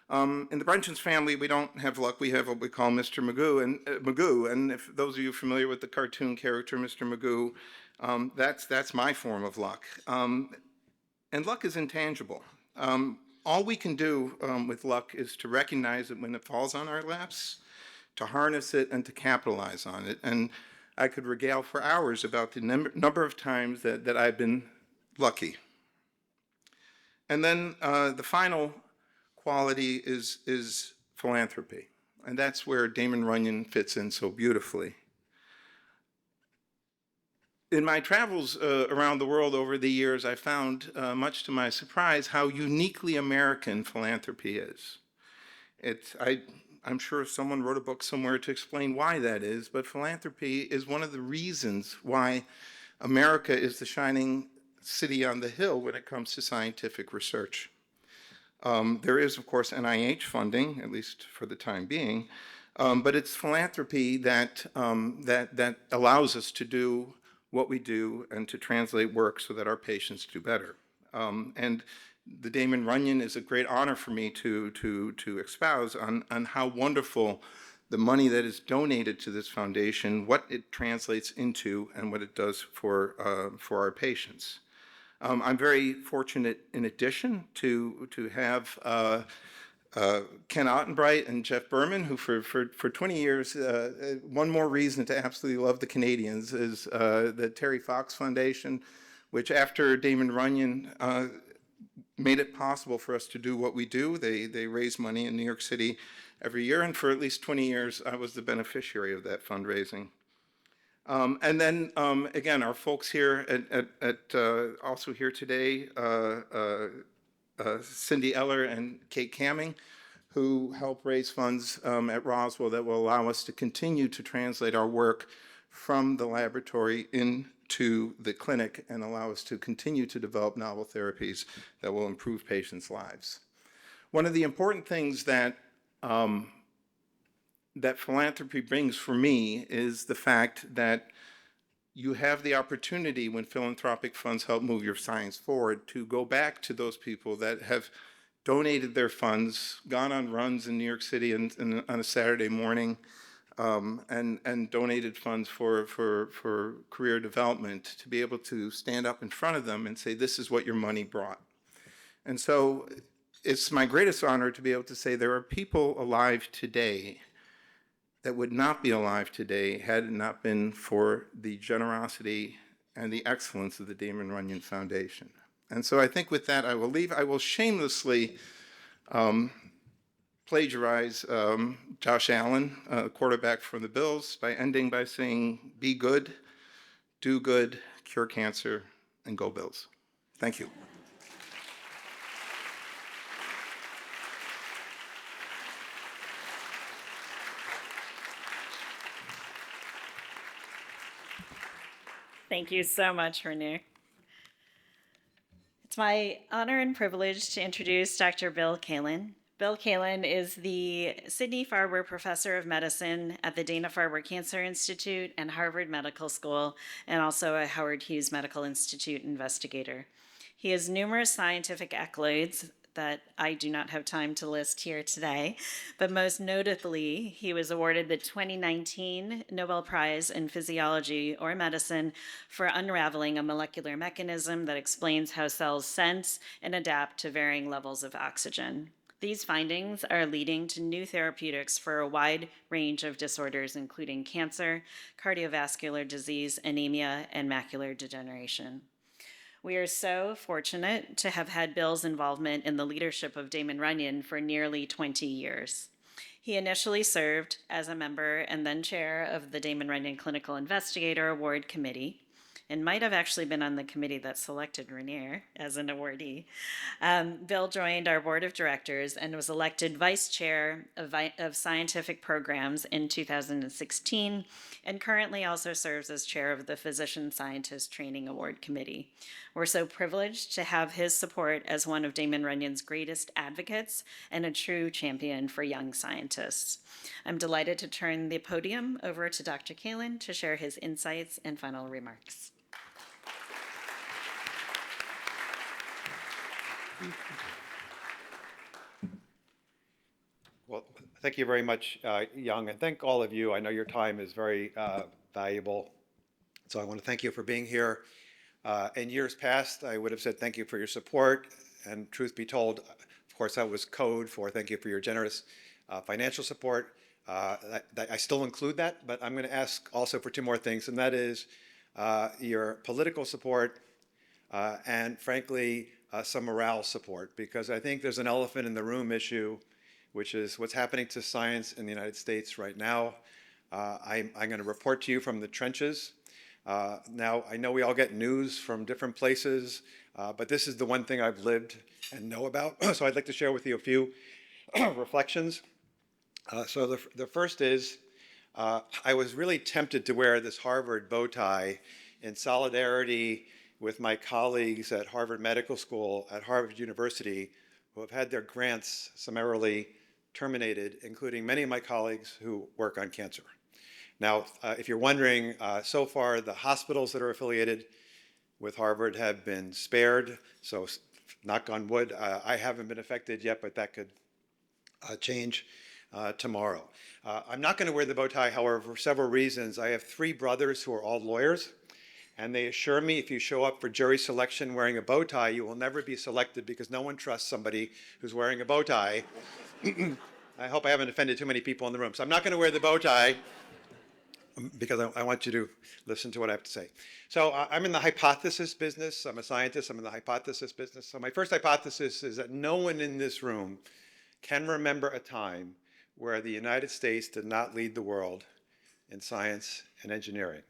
In the Brunson's family, we don't have luck. We have what we call Mr. Magoo. And if those of you familiar with the cartoon character, Mr. Magoo, that's my form of luck. And luck is intangible. All we can do with luck is to recognize it when it falls on our laps, to harness it, and to capitalize on it. And I could regale for hours about the number of times that I've been lucky. And then the final quality is philanthropy. And that's where Damon Runyon fits in so beautifully. In my travels around the world over the years, I found, much to my surprise, how uniquely American philanthropy is. I'm sure someone wrote a book somewhere to explain why that is, but philanthropy is one of the reasons why America is the shining city on the hill when it comes to scientific research. There is, of course, NIH funding, at least for the time being, but it's philanthropy that allows us to do what we do and to translate work so that our patients do better. And the Damon Runyon is a great honor for me to espouse on how wonderful the money that is donated to this foundation, what it translates into, and what it does for our patients. I'm very fortunate, in addition, to have Ken Ottenbright and Jeff Berman, who for 20 years, one more reason to absolutely love the Canadians is the Terry Fox Foundation, which after Damon Runyon made it possible for us to do what we do. They raise money in New York City every year, and for at least 20 years, I was the beneficiary of that fundraising. And then, again, our folks here also here today, Cindy Eller and Kate Camming, who help raise funds at Roswell that will allow us to continue to translate our work from the laboratory into the clinic and allow us to continue to develop novel therapies that will improve patients' lives. One of the important things that philanthropy brings for me is the fact that you have the opportunity, when philanthropic funds help move your science forward, to go back to those people that have donated their funds, gone on runs in New York City on a Saturday morning, and donated funds for career development, to be able to stand up in front of them and say, this is what your money brought. And so it's my greatest honor to be able to say there are people alive today that would not be alive today had it not been for the generosity and the excellence of the Damon Runyon Foundation. And so I think with that I will leave. I will shamelessly plagiarize Josh Allen, quarterback for the Bills, by ending by saying, be good, do good, cure cancer, and go Bills. Thank you. Thank you so much, Renew. It's my honor and privilege to introduce Dr. Bill Kalin. Bill Kalin is the Sidney Farber Professor of Medicine at the Dana-Farber Cancer Institute and Harvard Medical School, and also a Howard Hughes Medical Institute investigator. He has numerous scientific accolades that I do not have time to list here today, but most notably, he was awarded the 2019 Nobel Prize in Physiology or Medicine for unraveling a molecular mechanism that explains how cells sense and adapt to varying levels of oxygen. These findings are leading to new therapeutics for a wide range of disorders, including cancer, cardiovascular disease, anemia, and macular degeneration. We are so fortunate to have had Bill's involvement in the leadership of Damon Runyon for nearly 20 years. He initially served as a member and then chair of the Damon Runyon Clinical Investigator Award Committee, and might have actually been on the committee that selected Rainier as an awardee. Bill joined our board of directors and was elected vice chair of scientific programs in 2016, and currently also serves as chair of the Physician Scientist Training Award Committee. We're so privileged to have his support as one of Damon Runyon's greatest advocates and a true champion for young scientists. I'm delighted to turn the podium over to Dr. Kalin to share his insights and final remarks. Well, thank you very much, Young, and thank all of you. I know your time is very valuable, so I want to thank you for being here. In years past, I would have said thank you for your support, and truth be told, of course, that was code for thank you for your generous financial support. I still include that, but I'm going to ask also for two more things, and that is your political support and, frankly, some morale support, because I think there's an elephant in the room issue, which is what's happening to science in the United States right now. I'm going to report to you from the trenches. Now, I know we all get news from different places, but this is the one thing I've lived and know about, so I'd like to share with you a few reflections. So the first is, I was really tempted to wear this Harvard bow tie in solidarity with my colleagues at Harvard Medical School, at Harvard University, who have had their grants summarily terminated, including many of my colleagues who work on cancer. Now, if you're wondering, so far the hospitals that are affiliated with Harvard have been spared, so knock on wood, I haven't been affected yet, but that could change tomorrow. I'm not going to wear the bow tie, however, for several reasons. I have three brothers who are all lawyers, and they assure me if you show up for jury selection wearing a bow tie, you will never be selected because no one trusts somebody who's wearing a bow tie. I hope I haven't offended too many people in the room. So I'm not going to wear the bow tie because I want you to listen to what I have to say. So I'm in the hypothesis business. I'm a scientist. I'm in the hypothesis business. So my first hypothesis is that no one in this room can remember a time where the United States did not lead the world in science and engineering.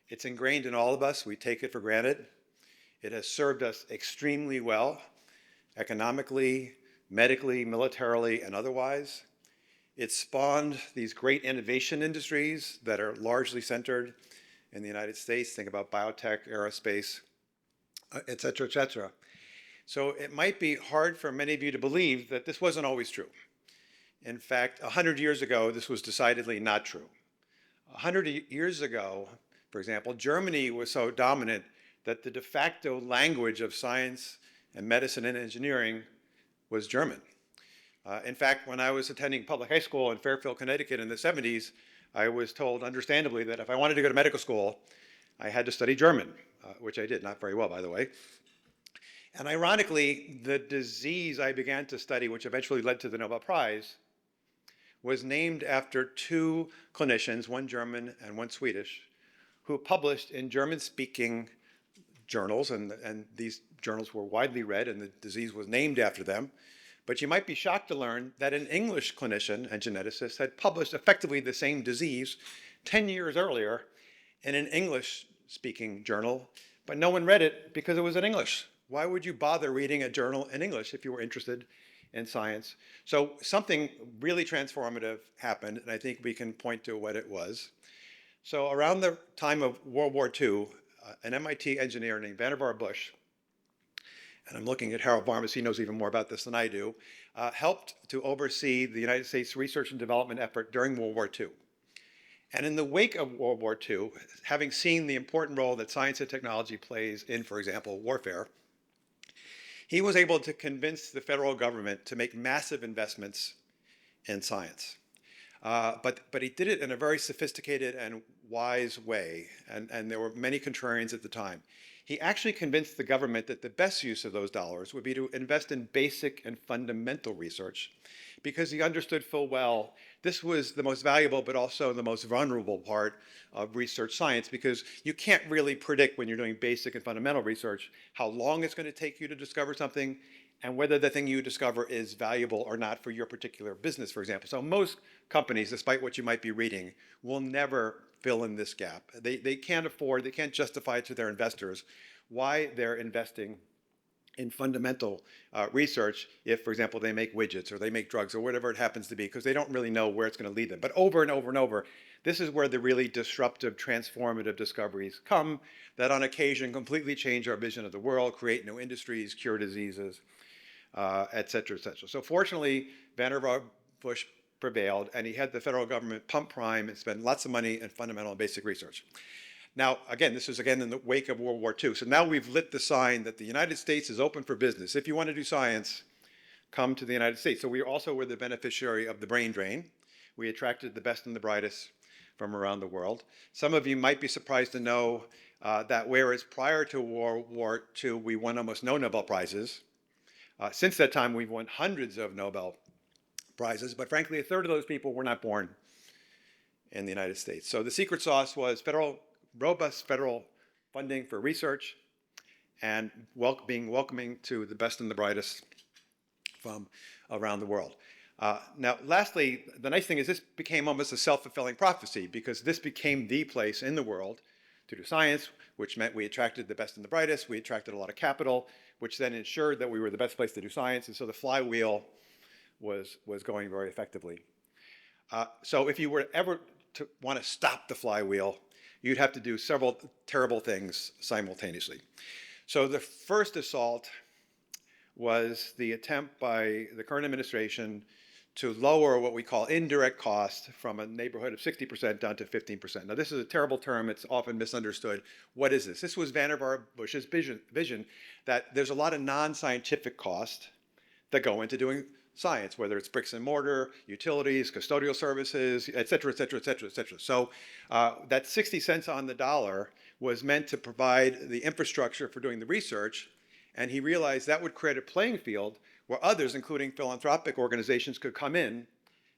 It's ingrained in all of us. We take it for granted. It has served us extremely well, economically, medically, militarily, and otherwise. It spawned these great innovation industries that are largely centered in the United States. Think about biotech, aerospace, et cetera, et cetera. So it might be hard for many of you to believe that this wasn't always true. In fact, 100 years ago, this was decidedly not true. 100 years ago, for example, Germany was so dominant that the de facto language of science and medicine and engineering was German. In fact, when I was attending public high school in Fairfield, Connecticut in the 70s, I was told, understandably, that if I wanted to go to medical school, I had to study German, which I did, not very well, by the way. And ironically, the disease I began to study, which eventually led to the Nobel Prize, was named after two clinicians, one German and one Swedish, who published in German-speaking journals, and these journals were widely read, and the disease was named after them. But you might be shocked to learn that an English clinician and geneticist had published effectively the same disease 10 years earlier in an English-speaking journal, but no one read it because it was in English. Why would you bother reading a journal in English if you were interested in science? So something really transformative happened, and I think we can point to what it was. So around the time of World War II, an MIT engineer named Vannevar Bush, and I'm looking at Harold Varmus, he knows even more about this than I do, helped to oversee the United States research and development effort during World War II. And in the wake of World War II, having seen the important role that science and technology plays in, for example, warfare, he was able to convince the federal government to make massive investments in science. But he did it in a very sophisticated and wise way, and there were many contrarians at the time. He actually convinced the government that the best use of those dollars would be to invest in basic and fundamental research, because he understood full well this was the most valuable but also the most vulnerable part of research science, because you can't really predict when you're doing basic and fundamental research how long it's going to take you to discover something and whether the thing you discover is valuable or not for your particular business, for example. So most companies, despite what you might be reading, will never fill in this gap. They can't afford, they can't justify to their investors why they're investing in fundamental research if, for example, they make widgets or they make drugs or whatever it happens to be, because they don't really know where it's going to lead them. But over and over and over, this is where the really disruptive, transformative discoveries come that on occasion completely change our vision of the world, create new industries, cure diseases, et cetera, et cetera. So fortunately, Vannevar Bush prevailed, and he had the federal government pump prime and spend lots of money in fundamental and basic research. Now, again, this is again in the wake of World War II. So now we've lit the sign that the United States is open for business. If you want to do science, come to the United States. So we also were the beneficiary of the brain drain. We attracted the best and the brightest from around the world. Some of you might be surprised to know that whereas prior to World War II, we won almost no Nobel Prizes, since that time, we've won hundreds of Nobel Prizes, but frankly, a third of those people were not born in the United States. So the secret sauce was robust federal funding for research and being welcoming to the best and the brightest from around the world. Now, lastly, the nice thing is this became almost a self-fulfilling prophecy, because this became the place in the world to do science, which meant we attracted the best and the brightest. We attracted a lot of capital, which then ensured that we were the best place to do science. And so the flywheel was going very effectively. So if you were ever to want to stop the flywheel, you'd have to do several terrible things simultaneously. So the first assault was the attempt by the current administration to lower what we call indirect cost from a neighborhood of 60% down to 15%. Now, this is a terrible term. It's often misunderstood. What is this? This was Vannevar Bush's vision that there's a lot of non-scientific cost that go into doing science, whether it's bricks and mortar, utilities, custodial services, et cetera, et cetera, et cetera, et cetera. So that 60 cents on the dollar was meant to provide the infrastructure for doing the research, and he realized that would create a playing field where others, including philanthropic organizations, could come in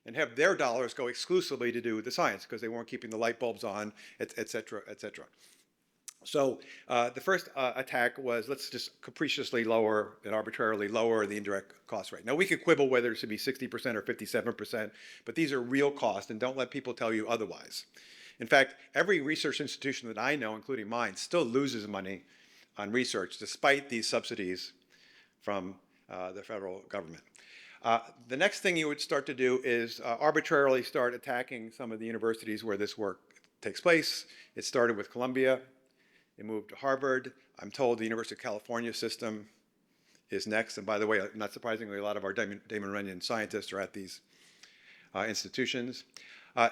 and have their dollars go exclusively to do the science, because they weren't keeping the light bulbs on, et cetera, et cetera. So the first attack was, let's just capriciously lower and arbitrarily lower the indirect cost rate. Now, we could quibble whether it should be 60% or 57%, but these are real costs, and don't let people tell you otherwise. In fact, every research institution that I know, including mine, still loses money on research despite these subsidies from the federal government. The next thing you would start to do is arbitrarily start attacking some of the universities where this work takes place. It started with Columbia. It moved to Harvard. I'm told the University of California system is next. And by the way, not surprisingly, a lot of our Damon Runyon scientists are at these institutions.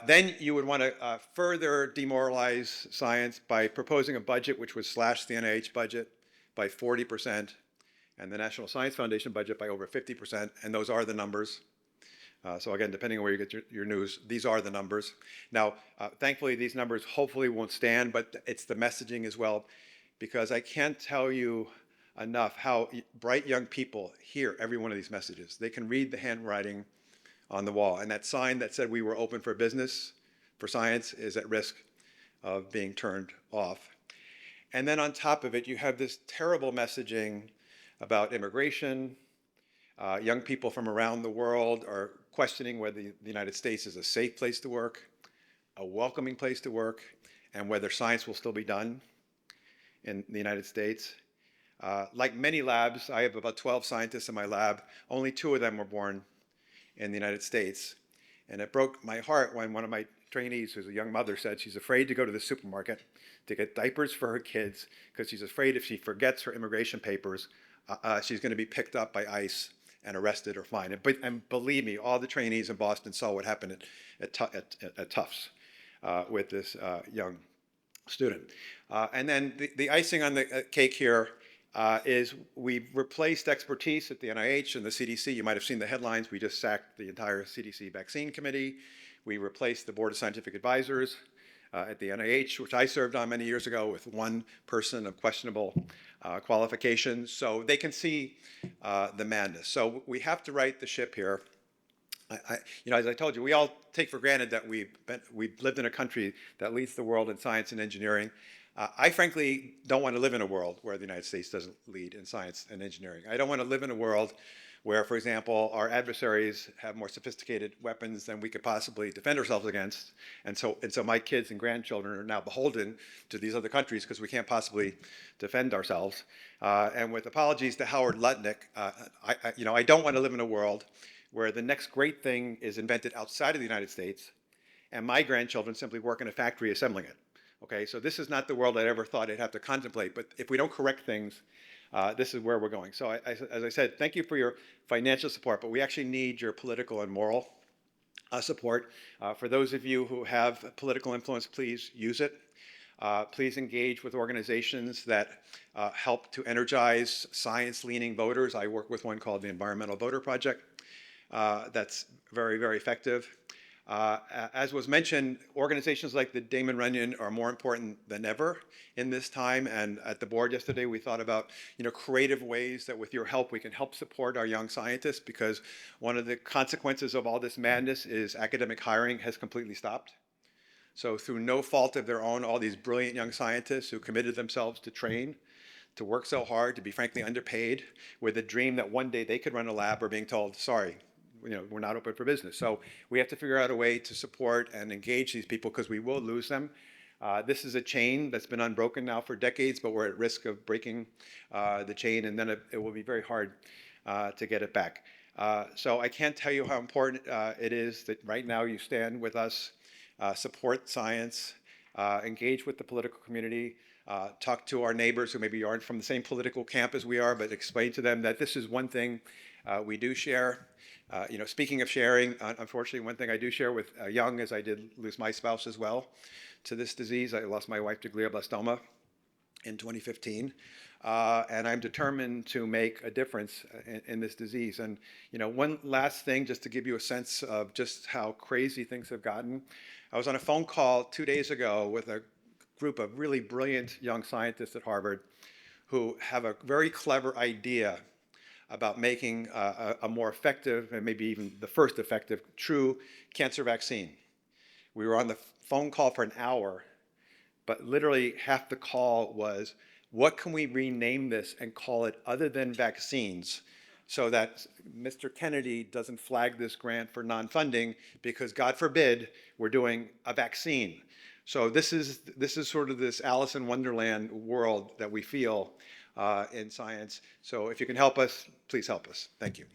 Then you would want to further demoralize science by proposing a budget which would slash the NIH budget by 40%. And the National Science Foundation budget by over 50%, and those are the numbers. So again, depending on where you get your news, these are the numbers. Now, thankfully, these numbers hopefully won't stand, but it's the messaging as well, because I can't tell you enough how bright young people hear every one of these messages. They can read the handwriting on the wall, and that sign that said we were open for business, for science, is at risk of being turned off. And then on top of it, you have this terrible messaging about immigration. Young people from around the world are questioning whether the United States is a safe place to work, a welcoming place to work, and whether science will still be done in the United States. Like many labs, I have about 12 scientists in my lab. Only 2 of them were born in the United States. And it broke my heart when one of my trainees, who's a young mother, said she's afraid to go to the supermarket to get diapers for her kids because she's afraid if she forgets her immigration papers, she's going to be picked up by ICE and arrested or fined. And believe me, all the trainees in Boston saw what happened at Tufts with this young student. And then the icing on the cake here is we've replaced expertise at the NIH and the CDC. You might have seen the headlines. We just sacked the entire CDC vaccine committee. We replaced the Board of Scientific Advisors at the NIH, which I served on many years ago, with one person of questionable qualifications. So they can see the madness. So we have to right the ship here. As I told you, we all take for granted that we've lived in a country that leads the world in science and engineering. I frankly don't want to live in a world where the United States doesn't lead in science and engineering. I don't want to live in a world where, for example, our adversaries have more sophisticated weapons than we could possibly defend ourselves against. And so my kids and grandchildren are now beholden to these other countries because we can't possibly defend ourselves. And with apologies to Howard Lutnick, I don't want to live in a world where the next great thing is invented outside of the United States and my grandchildren simply work in a factory assembling it. Okay, so this is not the world I ever thought I'd have to contemplate, but if we don't correct things, this is where we're going. So as I said, thank you for your financial support, but we actually need your political and moral support. For those of you who have political influence, please use it. Please engage with organizations that help to energize science-leaning voters. I work with one called the Environmental Voter Project. That's very, very effective. As was mentioned, organizations like the Damon Runyon are more important than ever in this time. And at the board yesterday, we thought about creative ways that with your help, we can help support our young scientists, because one of the consequences of all this madness is academic hiring has completely stopped. So through no fault of their own, all these brilliant young scientists who committed themselves to train, to work so hard, to be frankly underpaid, with a dream that one day they could run a lab, are being told, sorry, we're not open for business. So we have to figure out a way to support and engage these people, because we will lose them. This is a chain that's been unbroken now for decades, but we're at risk of breaking the chain, and then it will be very hard to get it back. So I can't tell you how important it is that right now you stand with us, support science, engage with the political community, talk to our neighbors who maybe aren't from the same political camp as we are, but explain to them that this is one thing we do share. Speaking of sharing, unfortunately, one thing I do share with young is I did lose my spouse as well to this disease. I lost my wife to glioblastoma in 2015. And I'm determined to make a difference in this disease. And, one last thing, just to give you a sense of just how crazy things have gotten. I was on a phone call 2 days ago with a group of really brilliant young scientists at Harvard who have a very clever idea about making a more effective, and maybe even the first effective, true cancer vaccine. We were on the phone call for an hour, but literally half the call was, what can we rename this and call it other than vaccines, so that Mr. Kennedy doesn't flag this grant for non-funding, because God forbid we're doing a vaccine. So this is sort of this Alice in Wonderland world that we feel in science. So if you can help us, please help us. Thank you.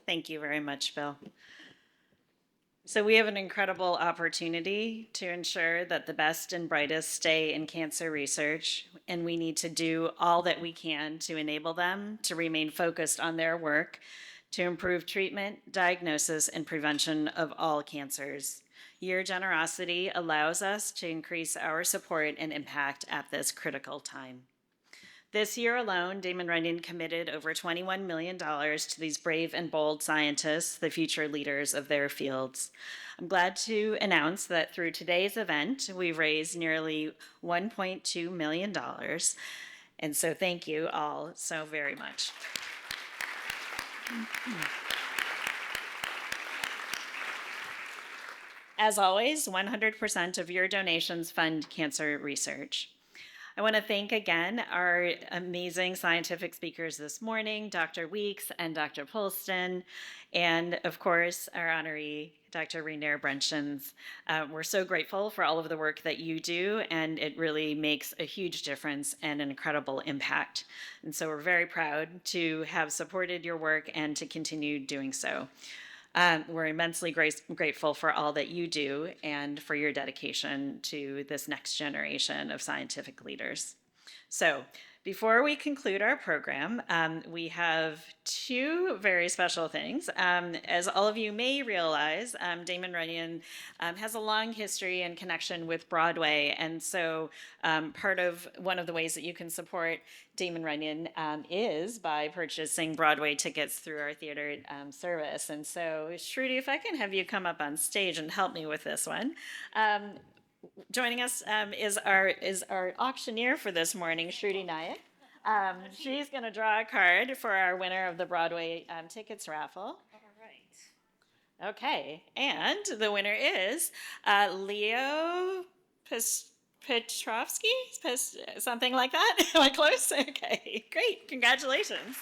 Thank you very much, Bill. So we have an incredible opportunity to ensure that the best and brightest stay in cancer research, and we need to do all that we can to enable them to remain focused on their work to improve treatment, diagnosis, and prevention of all cancers. Your generosity allows us to increase our support and impact at this critical time. This year alone, Damon Runyon committed over $21 million to these brave and bold scientists, the future leaders of their fields. I'm glad to announce that through today's event, we've raised nearly $1.2 million. And so thank you all so very much. As always, 100% of your donations fund cancer research. I want to thank again our amazing scientific speakers this morning, Dr. Weeks and Dr. Polston, and of course, our honoree, Dr. Rainier Brunshans. We're so grateful for all of the work that you do, and it really makes a huge difference and an incredible impact. And so we're very proud to have supported your work and to continue doing so. We're immensely grateful for all that you do and for your dedication to this next generation of scientific leaders. So, before we conclude our program, we have two very special things. As all of you may realize, Damon Runyon has a long history and connection with Broadway, and so one of the ways that you can support Damon Runyon is by purchasing Broadway tickets through our theater service. And so, Shruti, if I can have you come up on stage and help me with this one. Joining us is our auctioneer for this morning, Shruti Nayak. She's going to draw a card for our winner of the Broadway tickets raffle. All right. Okay, and the winner is Leo Petrovsky, something like that. Am I close? Okay, great. Congratulations.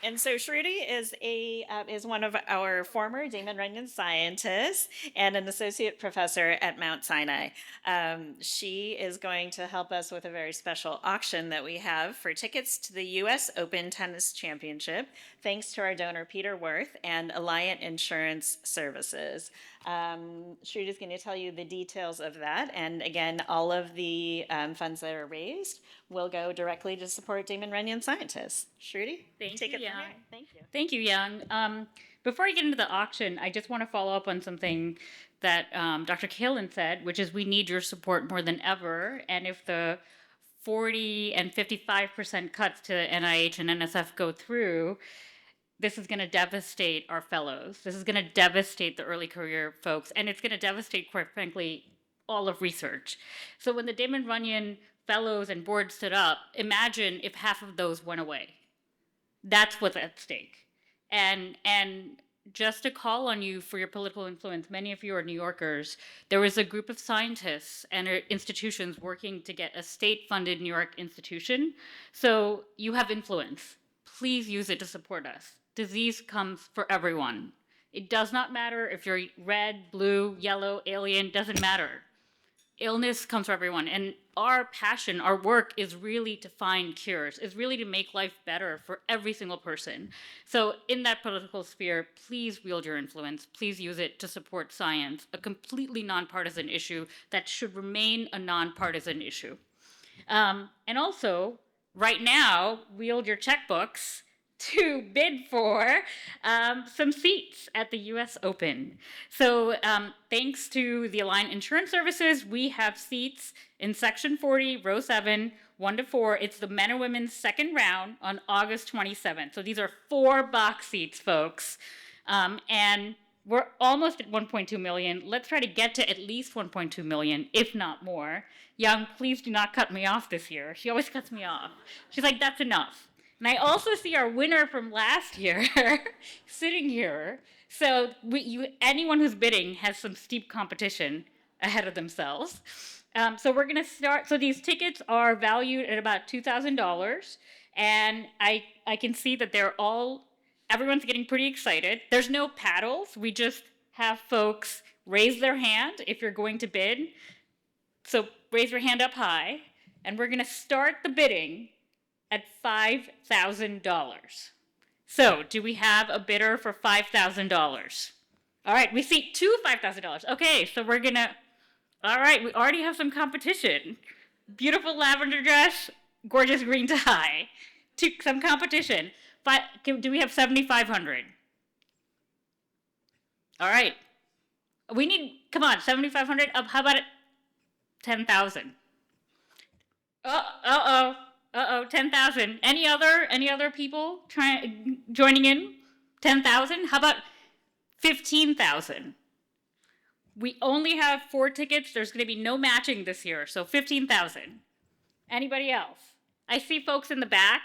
And so Shruti is one of our former Damon Runyon scientists and an associate professor at Mount Sinai. She is going to help us with a very special auction that we have for tickets to the U.S. Open Tennis Championship, thanks to our donor Peter Worth and Alliant Insurance Services. Shruti is going to tell you the details of that. And again, all of the funds that are raised will go directly to support Damon Runyon scientists. Shruti, take it from here. Thank you. Thank you, Young. Before I get into the auction, I just want to follow up on something that Dr. Kalin said, which is we need your support more than ever. And if the 40 and 55% cuts to NIH and NSF go through, this is going to devastate our fellows. This is going to devastate the early career folks, and it's going to devastate, quite frankly, all of research. So when the Damon Runyon fellows and board stood up, imagine if half of those went away. That's what's at stake. And just to call on you for your political influence, many of you are New Yorkers. There was a group of scientists and institutions working to get a state-funded New York institution. So you have influence. Please use it to support us. Disease comes for everyone. It does not matter if you're red, blue, yellow, alien, doesn't matter. Illness comes for everyone. And our passion, our work is really to find cures, is really to make life better for every single person. So in that political sphere, please wield your influence. Please use it to support science, a completely nonpartisan issue that should remain a nonpartisan issue. And also, right now, wield your checkbooks to bid for some seats at the U.S. Open. So thanks to the Alliant Insurance Services, we have seats in Section 40, Row 7, 1 to 4. It's the men and women's second round on August 27th. So these are 4 box seats, folks. And we're almost at 1.2 million. Let's try to get to at least 1.2 million, if not more. Young, please do not cut me off this year. She always cuts me off. She's like, that's enough. And I also see our winner from last year sitting here. So anyone who's bidding has some steep competition ahead of themselves. So we're going to start. So these tickets are valued at about $2,000. And I can see that everyone's getting pretty excited. There's no paddles. We just have folks raise their hand if you're going to bid. So raise your hand up high. And we're going to start the bidding at $5,000. So, do we have a bidder for $5,000? All right, we see 2 $5,000. Okay, so all right, we already have some competition. Beautiful lavender dress, gorgeous green tie. Some competition. Do we have 7,500? All right. Come on, 7,500. How about 10,000? Uh-oh, 10,000. Any other people joining in? 10,000? How about 15,000? We only have 4 tickets. There's going to be no matching this year, so 15,000. Anybody else? I see folks in the back.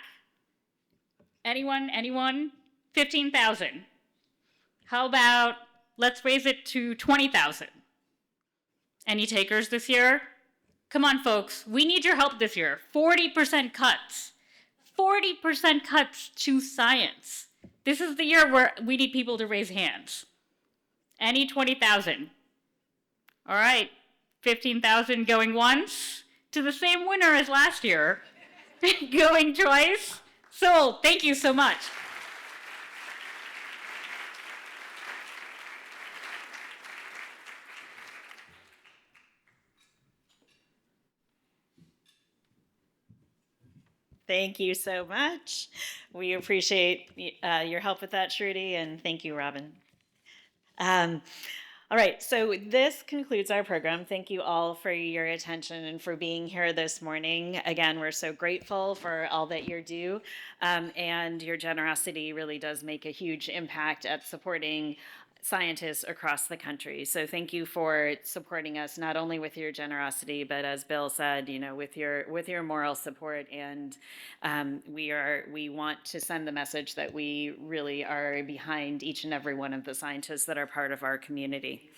Anyone? 15,000. How about let's raise it to 20,000? Any takers this year? Come on, folks. We need your help this year. 40% cuts. 40% cuts to science. This is the year where we need people to raise hands. Any 20,000? All right, 15,000 going once to the same winner as last year. Going twice. Sold. Thank you so much. Thank you so much. We appreciate your help with that, Shruti, and thank you, Robin. All right, so this concludes our program. Thank you all for your attention and for being here this morning. Again, we're so grateful for all that you do, and your generosity really does make a huge impact at supporting scientists across the country. So thank you for supporting us, not only with your generosity, but as Bill said, you know, with your moral support. And we want to send the message that we really are behind each and every one of the scientists that are part of our community.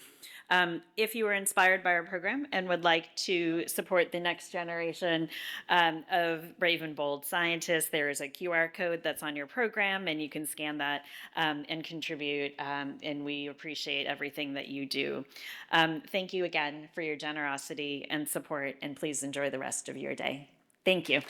If you were inspired by our program and would like to support the next generation of brave and bold scientists, there is a QR code that's on your program, and you can scan that and contribute, and we appreciate everything that you do. Thank you again for your generosity and support, and please enjoy the rest of your day. Thank you.